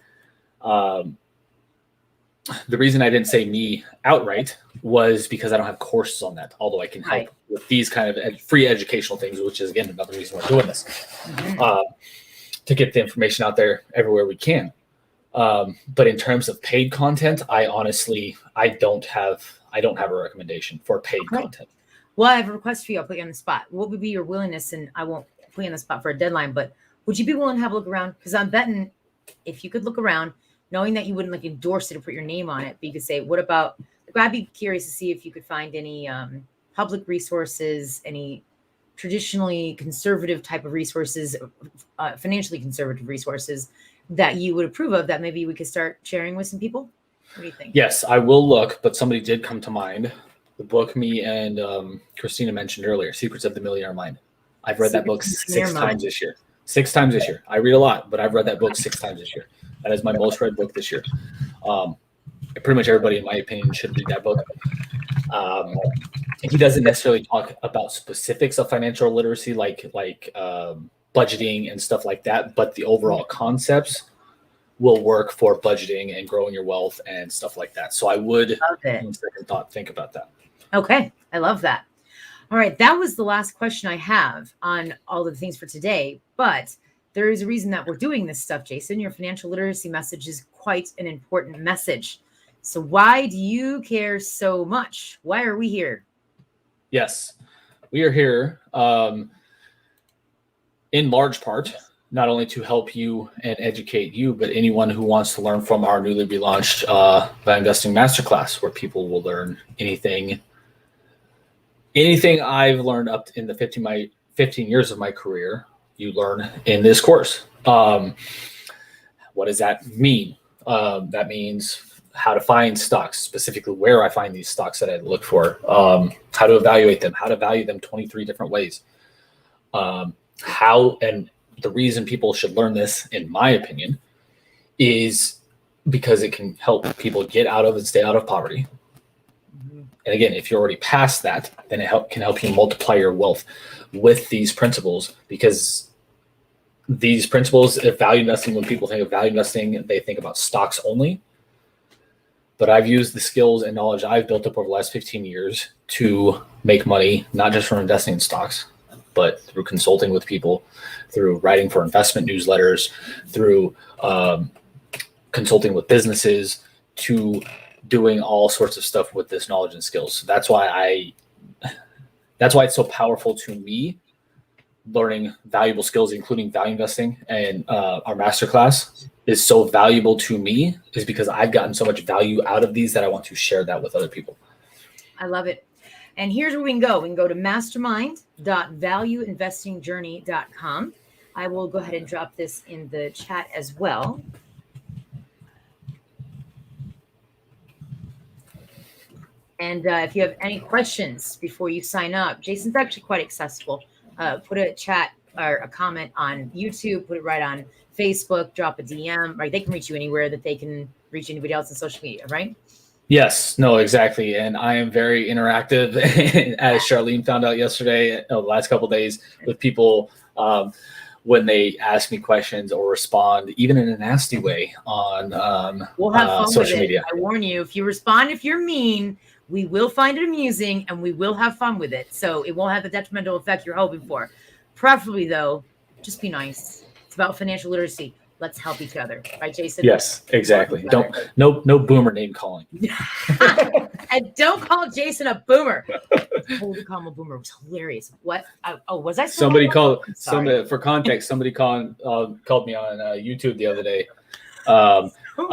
The reason I didn't say me outright was because I don't have courses on that, although I can help with these kind of free educational things, which is, again, another reason we're doing this, to get the information out there everywhere we can. But in terms of paid content, I don't have a recommendation for paid content. Well, I have a request for you. I'll put you on the spot. What would be your willingness? And I won't put you on the spot for a deadline, but would you be willing to have a look around? Because I'm betting if you could look around, knowing that you wouldn't like endorse it or put your name on it, but you could say, what about, I'd be curious to see if you could find any public resources, any traditionally conservative type of resources, financially conservative resources that you would approve of, that maybe we could start sharing with some people. What do you think? Yes, I will look, but somebody did come to mind. The book me and Christina mentioned earlier, Secrets of the Millionaire Mind. I've read that book 6 times this year. 6 times this year. I read a lot, but I've read that book 6 times this year. That is my most read book this year. Pretty much everybody, in my opinion, should read that book. He doesn't necessarily talk about specifics of financial literacy, like budgeting and stuff like that, but the overall concepts will work for budgeting and growing your wealth and stuff like that. So I would, on second thought, think about that. Okay. I love that. All right, that was the last question I have on all of the things for today. But there is a reason that we're doing this stuff, Jason. Your financial literacy message is quite an important message. So why do you care so much? Why are we here? Yes, we are here in large part, not only to help you and educate you, but anyone who wants to learn from our newly relaunched Value Investing Masterclass, where people will learn anything I've learned up in the 15 years of my career, you learn in this course. What does that mean? That means how to find stocks, specifically where I find these stocks that I look for, how to evaluate them, how to value them 23 different ways. How, and the reason people should learn this, in my opinion, is because it can help people get out of and stay out of poverty. And again, if you're already past that, then it can help you multiply your wealth with these principles, because these principles of value investing, when people think of value investing, they think about stocks only. But I've used the skills and knowledge I've built up over the last 15 years to make money, not just from investing in stocks, but through consulting with people, through writing for investment newsletters, through consulting with businesses, to doing all sorts of stuff with this knowledge and skills. So that's why it's so powerful to me, learning valuable skills, including value investing, and our masterclass is so valuable to me, is because I've gotten so much value out of these that I want to share that with other people. I love it. And here's where we can go. We can go to mastermind.valueinvestingjourney.com. I will go ahead and drop this in the chat as well. And if you have any questions before you sign up, Jason's actually quite accessible. Put a chat or a comment on YouTube, put it right on Facebook, drop a DM, right? They can reach you anywhere that they can reach anybody else on social media, right? Yes, no, exactly. And I am very interactive, as Charlene found out yesterday, the last couple of days, with people when they ask me questions or respond, even in a nasty way, on we'll have fun social with it. media. I warn you, if you respond, if you're mean, we will find it amusing and we will have fun with it. So it won't have the detrimental effect you're hoping for. Preferably, though, just be nice. It's about financial literacy. Let's help each other. Right, Jason? Yes, exactly. No boomer name calling. And don't call Jason a boomer. Holy, call him a boomer. It was hilarious. What? Was I? For context, somebody called me on YouTube the other day. A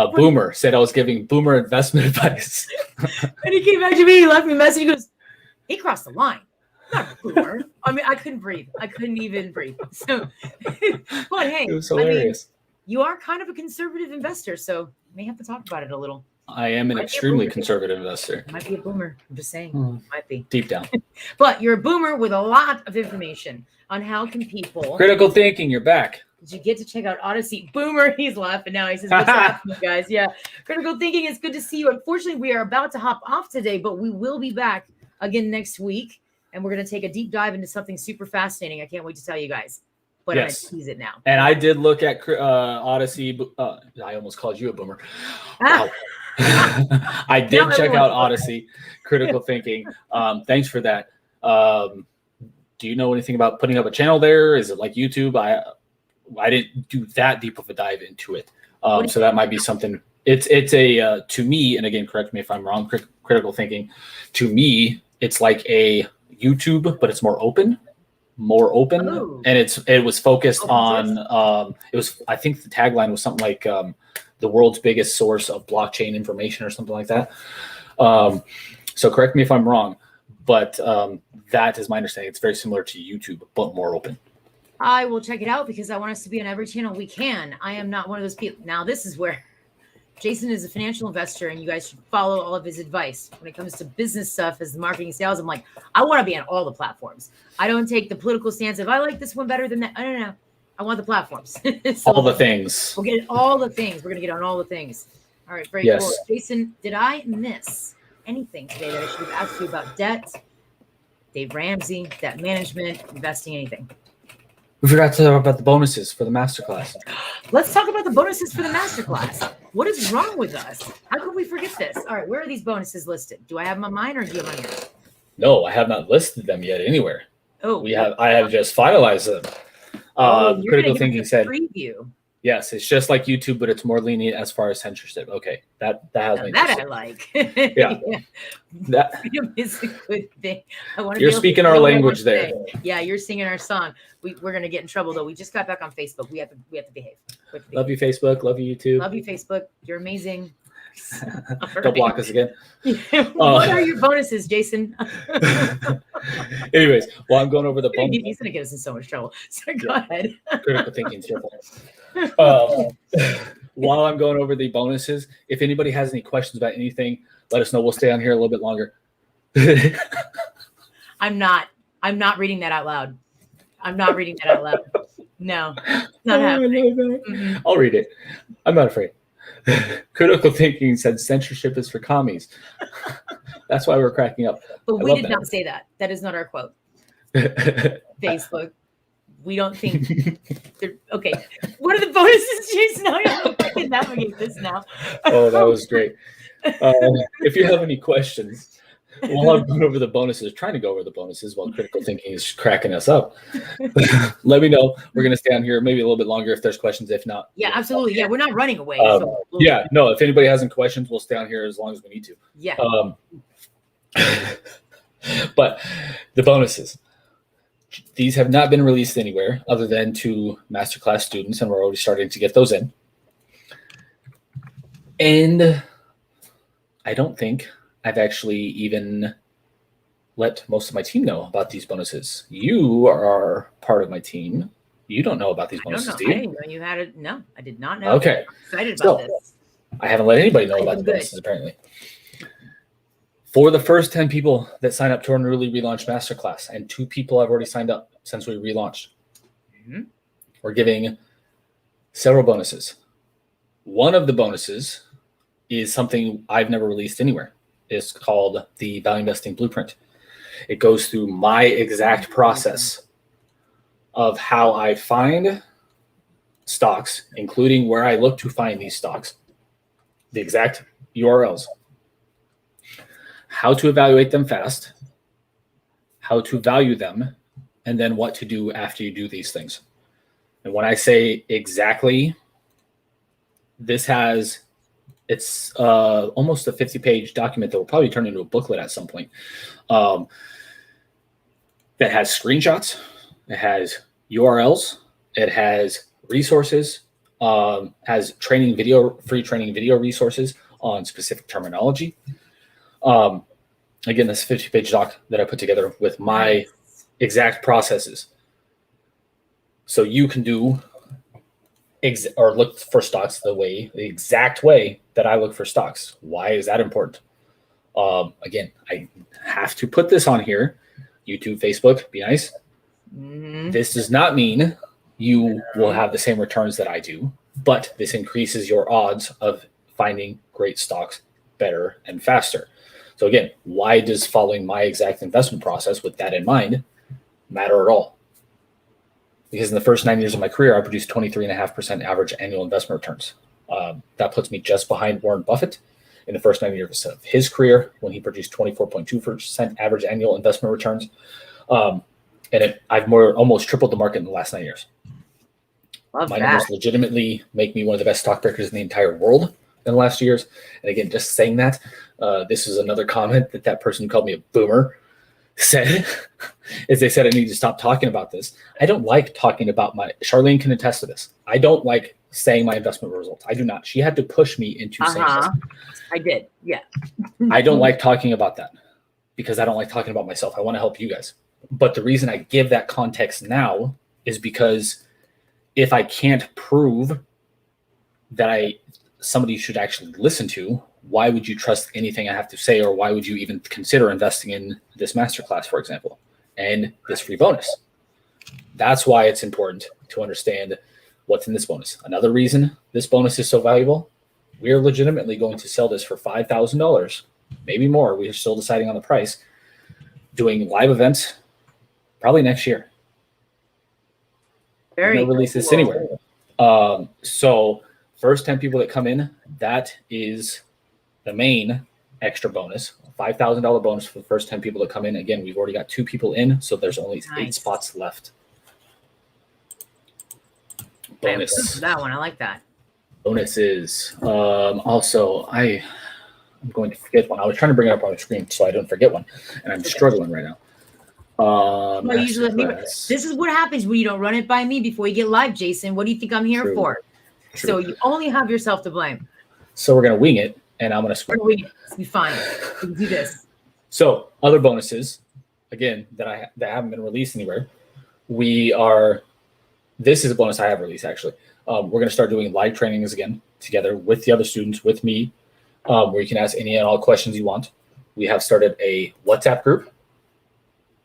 boomer said I was giving boomer investment advice. And he came back to me, he left me a message. He goes, he crossed the line. Not a boomer. I mean, I couldn't breathe. I couldn't even breathe. So, but hey, it was hilarious. You are kind of a conservative investor, so may have to talk about it a little. I am an extremely conservative investor. Might be a boomer. I'm just saying. Might be. Deep down. But you're a boomer with a lot of information on how can people... Critical thinking, you're back. Did you get to check out Odyssey? Boomer, he's laughing now. He says, what's happening, guys? Yeah. Critical thinking, it's good to see you. Unfortunately, we are about to hop off today, but we will be back again next week. And we're going to take a deep dive into something super fascinating. I can't wait to tell you guys. But yes. I'm going to tease it now. And I did look at Odyssey. I almost called you a boomer. Wow. I did check out Odyssey, Critical Thinking. Thanks for that. Do you know anything about putting up a channel there? Is it like YouTube? I didn't do that deep of a dive into it. So that might be something. It's a to me, and again, correct me if I'm wrong, Critical Thinking, to me, it's like a YouTube, but it's more open. Ooh. And it was focused on I think the tagline was something like the world's biggest source of blockchain information or something like that. So correct me if I'm wrong, but that is my understanding. It's very similar to YouTube, but more open. I will check it out because I want us to be on every channel we can. I am not one of those people. Now, this is where Jason is a financial investor, and you guys should follow all of his advice. When it comes to business stuff as marketing sales, I'm like, I want to be on all the platforms. I don't take the political stance of I like this one better than that. No. I want the platforms. So all the things. We'll get all the things. We're going to get on all the things. All right, very cool. Jason, did I miss anything today that I should have asked you about debt, Dave Ramsey, debt management, investing, anything? We forgot to talk about the bonuses for the masterclass. Let's talk about the bonuses for the masterclass. What is wrong with us? How could we forget this? All right, where are these bonuses listed? Do I have them on mine or do you have them on yours? No, I have not listed them yet anywhere. Oh, I have just finalized them. you're Critical gonna give thinking us a said, preview. yes, it's just like YouTube, but it's more lenient as far as censorship. Okay, that has me That interested. I like. Yeah. That Freedom is a good thing. I want to you're be able to speaking say our what I language want to there. say. Yeah, you're singing our song. We're gonna get in trouble though. We just got back on Facebook. We have to behave. We have to behave. Love you, Facebook. Love you, YouTube. Love you, Facebook. You're amazing. Don't block us again. What are your bonuses, Jason? Anyways, while I'm going over the bonus, He's gonna get us in so much trouble. So go ahead. critical thinking is your fault. While I'm going over the bonuses, if anybody has any questions about anything, let us know. We'll stay on here a little bit longer. I'm not reading that out loud. I'm not reading that out loud. No, not happening. Mm-hmm. I'll read it. I'm not afraid. Critical thinking said censorship is for commies. That's why we're cracking up. But we did not say that. That is not our quote. Facebook. We don't think. Okay. What are the bonuses, Jason? I can navigate this now. Oh, that was great. If you have any questions, while I'm going over the bonuses, trying to go over the bonuses while critical thinking is cracking us up, let me know. We're going to stay on here maybe a little bit longer if there's questions. If not, yeah, absolutely. Yeah, we're not running away. Yeah, no, if anybody has any questions, we'll stay on here as long as we need to. Yeah. But the bonuses, these have not been released anywhere other than to masterclass students, and we're already starting to get those in. And I don't think I've actually even let most of my team know about these bonuses. You are part of my team. You don't know about these bonuses, do you? I didn't know you had it. No, I did not know. Okay. I'm excited about this. I haven't let anybody know about the bonuses, apparently. For the first 10 people that sign up to our newly relaunched masterclass, and 2 people have already signed up since we relaunched, we're giving several bonuses. One of the bonuses is something I've never released anywhere. It's called the Value Investing Blueprint. It goes through my exact process of how I find stocks, including where I look to find these stocks, the exact URLs, how to evaluate them fast, how to value them, and then what to do after you do these things. And when I say exactly, it's almost a 50-page document that will probably turn into a booklet at some point, that has screenshots, it has URLs, it has resources, has free training video resources on specific terminology. Again, this 50-page doc that I put together with my exact processes. So you can do or look for stocks the exact way that I look for stocks. Why is that important? Again, I have to put this on here. YouTube, Facebook, be nice. This does not mean you will have the same returns that I do, but this increases your odds of finding great stocks better and faster. So again, why does following my exact investment process with that in mind matter at all? Because in the first 9 years of my career, I produced 23.5% average annual investment returns. That puts me just behind Warren Buffett in the first 9 years of his career when he produced 24.2% average annual investment returns. I've almost tripled the market in the last 9 years. My numbers legitimately make me one of the best stockbrokers in the entire world in the last 2 years. And again, just saying that, this is another comment that person who called me a boomer said, is they said I need to stop talking about this. I don't like talking about Charlene can attest to this. I don't like saying my investment results. I do not. She had to push me into saying this. I did. Yeah. I don't like talking about that because I don't like talking about myself. I want to help you guys. But the reason I give that context now is because if I can't prove that somebody should actually listen to, why would you trust anything I have to say, or why would you even consider investing in this masterclass, for example, and this free bonus? That's why it's important to understand what's in this bonus. Another reason this bonus is so valuable, we are legitimately going to sell this for $5,000, maybe more. We are still deciding on the price, doing live events probably next year. We're going to release this anywhere. So first 10 people that come in, that is the main extra bonus $5,000 bonus for the first 10 people to come in. Again, we've already got 2 people in, so there's only 8 Nice. spots left. I approve that one. I like that. Bonuses. Also, I'm going to forget one. I was trying to bring it up on the screen so I don't forget one, and I'm struggling right now. Well, usually this is what happens when you don't run it by me before you get live, Jason. What do you think I'm here for? True. So you only have yourself to blame. So we're going to wing it, and I'm going to We're going to wing it. It's be fine. We can do this. So other bonuses, again, that haven't been released anywhere. This is a bonus I have released, actually. We're going to start doing live trainings again together with the other students, with me, where you can ask any and all questions you want. We have started a WhatsApp group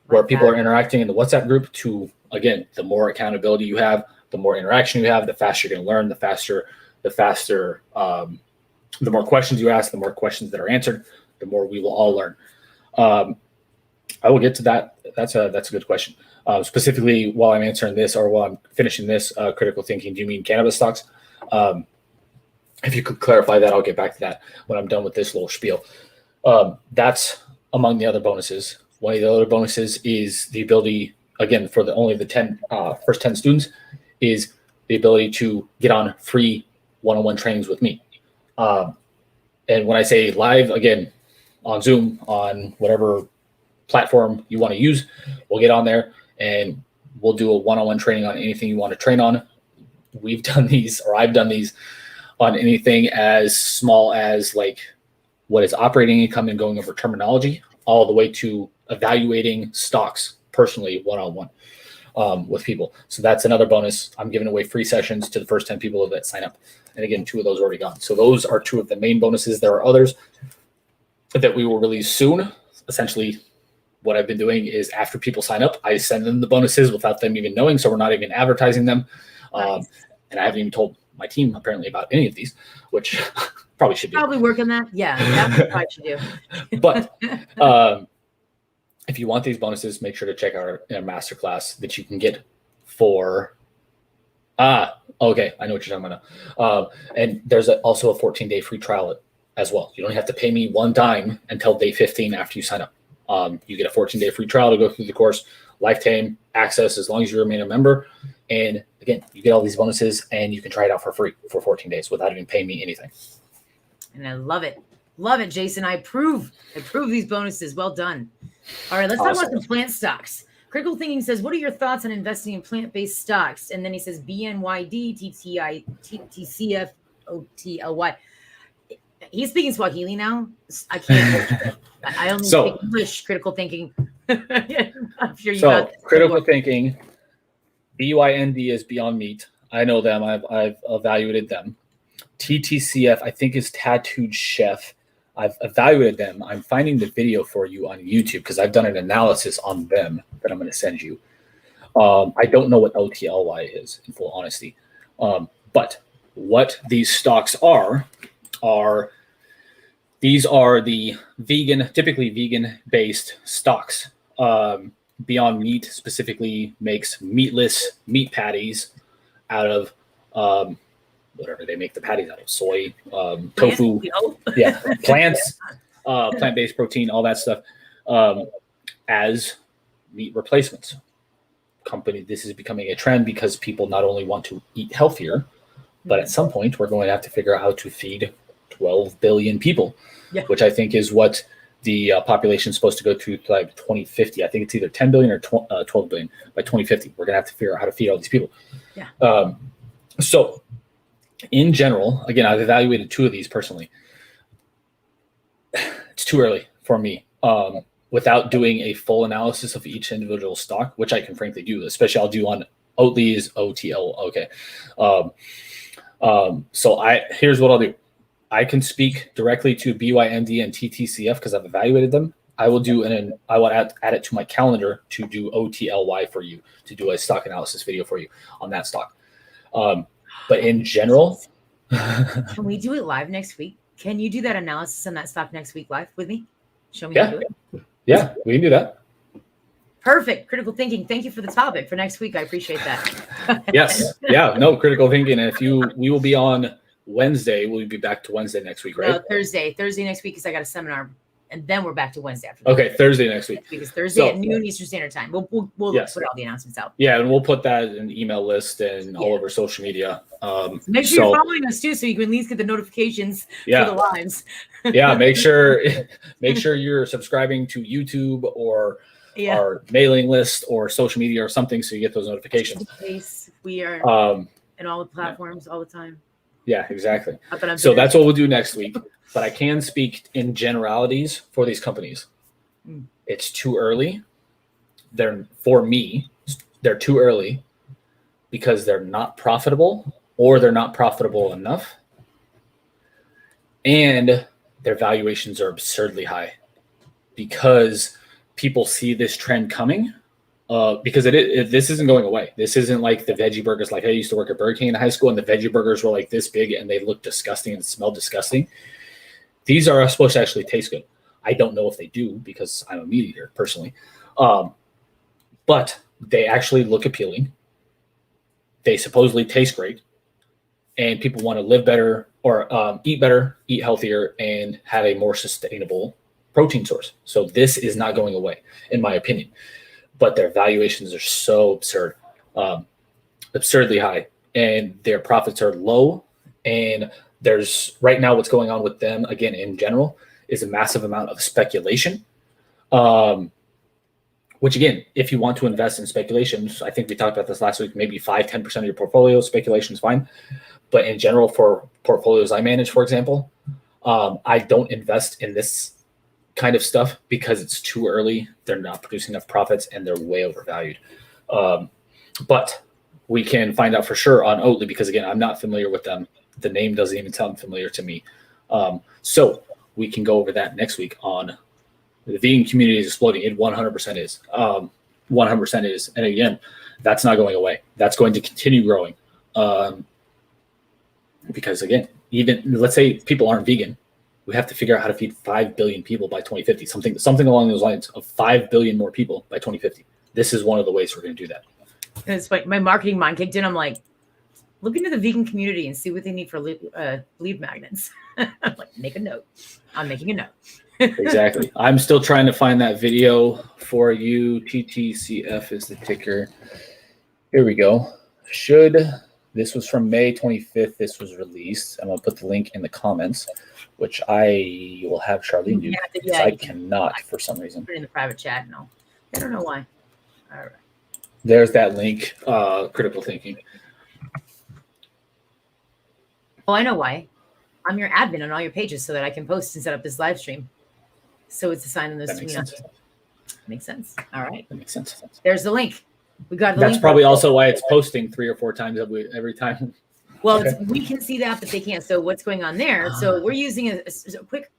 where people are interacting in the WhatsApp group to, again, the more accountability you have, the more interaction you have, the faster you're going to learn, the more questions you ask, the more questions that are answered, the more we will all learn. I will get to that. That's a good question. Specifically, while I'm answering this or while I'm finishing this critical thinking, do you mean cannabis stocks? If you could clarify that, I'll get back to that when I'm done with this little spiel. That's among the other bonuses. One of the other bonuses is the ability, again, for only the first 10 students, is the ability to get on free one-on-one trainings with me. And when I say live, again, on Zoom, on whatever platform you want to use, we'll get on there and we'll do a one-on-one training on anything you want to train on. I've done these on anything as small as like what is operating income and going over terminology, all the way to evaluating stocks personally one-on-one with people. So that's another bonus. I'm giving away free sessions to the first 10 people that sign up. And again, 2 of those are already gone. So those are 2 of the main bonuses. There are others that we will release soon. Essentially, what I've been doing is after people sign up, I send them the bonuses without them even knowing. So we're not even advertising them. And I haven't even told my team apparently about any of these, which probably should be. Probably work on that. Yeah, that's what I should do. But if you want these bonuses, make sure to check our masterclass that you can get for. Okay, I know what you're talking about now. And there's also a 14-day free trial as well. You don't have to pay me one dime until day 15 after you sign up. You get a 14-day free trial to go through the course, lifetime access as long as you remain a member. And again, you get all these bonuses and you can try it out for free for 14 days without even paying me anything. And I love it. Love it, Jason. I approve these bonuses. Well done. All right, let's talk about some plant stocks. Critical Thinking says, what are your thoughts on investing in plant-based stocks? And then he says BNYD, TTCF, OTLY. He's speaking Swahili now. I can't. I only speak English. Critical Thinking. I'm sure you got Critical Thinking. BYND is Beyond Meat. I know them. I've evaluated them. TTCF, I think, is Tattooed Chef. I've evaluated them. I'm finding the video for you on YouTube because I've done an analysis on them that I'm going to send you. I don't know what OTLY is, in full honesty. But what these stocks are these are the typically vegan-based stocks. Beyond Meat specifically makes meatless meat patties out of whatever they make the patties out of, soy, tofu, plants, plant-based protein, all that stuff, as meat replacements. This is becoming a trend because people not only want to eat healthier, but at some point we're going to have to figure out how to feed 12 billion people, which I think is what the population is supposed to go to by 2050. I think it's either 10 billion or 12 billion by 2050. We're going to have to figure out how to feed all these people. So in general, again, I've evaluated 2 of these personally. It's too early for me without doing a full analysis of each individual stock, which I can frankly do, especially I'll do on Oatly's OTL. Okay. So here's what I'll do. I can speak directly to BYND and TTCF because I've evaluated them. I will add it to my calendar to do OTLY for you, to do a stock analysis video for you on that stock. But in general, can we do it live next week? Can you do that analysis on that stock next week live with me? Show me how to do it. Yeah, we can do that. Perfect. Critical Thinking. Thank you for the topic for next week. I appreciate that. Yes. Yeah. No, Critical Thinking. And we will be on Wednesday. We'll be back to Wednesday next week, right? No, Thursday. Thursday next week because I got a seminar. and then we're back to Wednesday after that. Okay, Thursday next week. Because Thursday at noon Eastern Standard Time. We'll Yes. put all the announcements out. Yeah, and we'll put that in the email list and all over social media. Make sure you're following us too, so you can at least get the notifications for the lives. Yeah, make sure you're subscribing to YouTube or our mailing list or social media or something, so you get those notifications. In case we are in all the platforms all the time. Yeah, exactly. So that's what we'll do next week. But I can speak in generalities for these companies. It's too early. For me, they're too early because they're not profitable or they're not profitable enough. And their valuations are absurdly high because people see this trend coming. Because this isn't going away. This isn't like the veggie burgers. Like I used to work at Burger King in high school, and the veggie burgers were like this big, and they looked disgusting and smelled disgusting. These are supposed to actually taste good. I don't know if they do because I'm a meat eater personally, but they actually look appealing. They supposedly taste great, and people want to live better or eat better, eat healthier, and have a more sustainable protein source. So this is not going away, in my opinion. But their valuations are so absurd, absurdly high, and their profits are low. And there's right now what's going on with them, again, in general, is a massive amount of speculation. Which, again, if you want to invest in speculations, I think we talked about this last week, maybe 5-10% of your portfolio, speculation is fine. But in general, for portfolios I manage, for example, I don't invest in this kind of stuff because it's too early. They're not producing enough profits and they're way overvalued. But we can find out for sure on Oatly because, again, I'm not familiar with them. The name doesn't even sound familiar to me. So we can go over that next week on the vegan community is exploding. It 100% is. 100% is. And again, that's not going away. That's going to continue growing. Because, again, even let's say people aren't vegan. We have to figure out how to feed 5 billion people by 2050, something along those lines of 5 billion more people by 2050. This is one of the ways we're going to do that. It's like my marketing mind kicked in. I'm like, look into the vegan community and see what they need for lead magnets. I'm like, make a note. I'm making a note. Exactly. I'm still trying to find that video for you. TTCF is the ticker. Here we go. This was from May 25th. This was released. I'm going to put the link in the comments, which I will have Charlene do because I cannot for some reason. Put it in the private chat. No, I don't know why. All right. There's that link, critical thinking. Oh, I know why. I'm your admin on all your pages so that I can post and set up this live stream. So it's a sign on this. That makes sense. Makes sense. All right. That makes sense. There's the link. We got the That's link. probably also why it's posting 3 or 4 times every time. Well, we can see that, but they can't. So what's going on there? So we're using a quick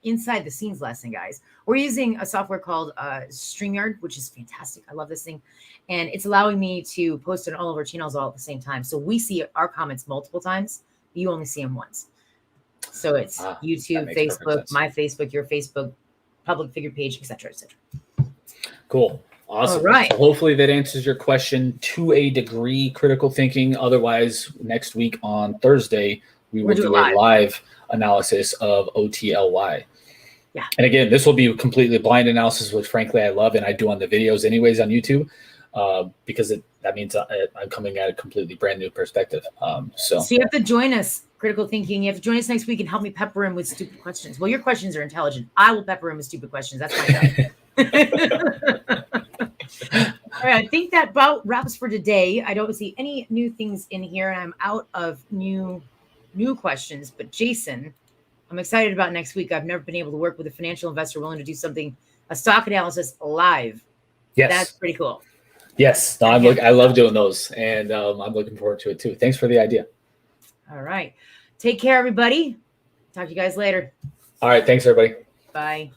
inside the scenes lesson, guys. We're using a software called StreamYard, which is fantastic. I love this thing. And it's allowing me to post on all of our channels all at the same time. So we see our comments multiple times. You only see them once. So it's YouTube, Facebook, my Facebook, your Facebook, public figure page, etc., etc. Cool. Awesome. All right. So hopefully that answers your question to a degree, critical thinking. Otherwise, next week on Thursday, we will do a live analysis of OTLY. Yeah. And again, this will be a completely blind analysis, which frankly I love and I do on the videos anyways on YouTube, because that means I'm coming at a completely brand new perspective. So you have to join us, critical thinking. You have to join us next week and help me pepper him with stupid questions. Well, your questions are intelligent. I will pepper him with stupid questions. That's my job. All right, I think that about wraps for today. I don't see any new things in here, and I'm out of new questions. But Jason, I'm excited about next week. I've never been able to work with a financial investor willing to do a stock analysis live. Yes, that's pretty cool. Yes, no, I love doing those, and I'm looking forward to it too. Thanks for the idea. All right, take care, everybody. Talk to you guys later. All right, thanks, everybody. Bye.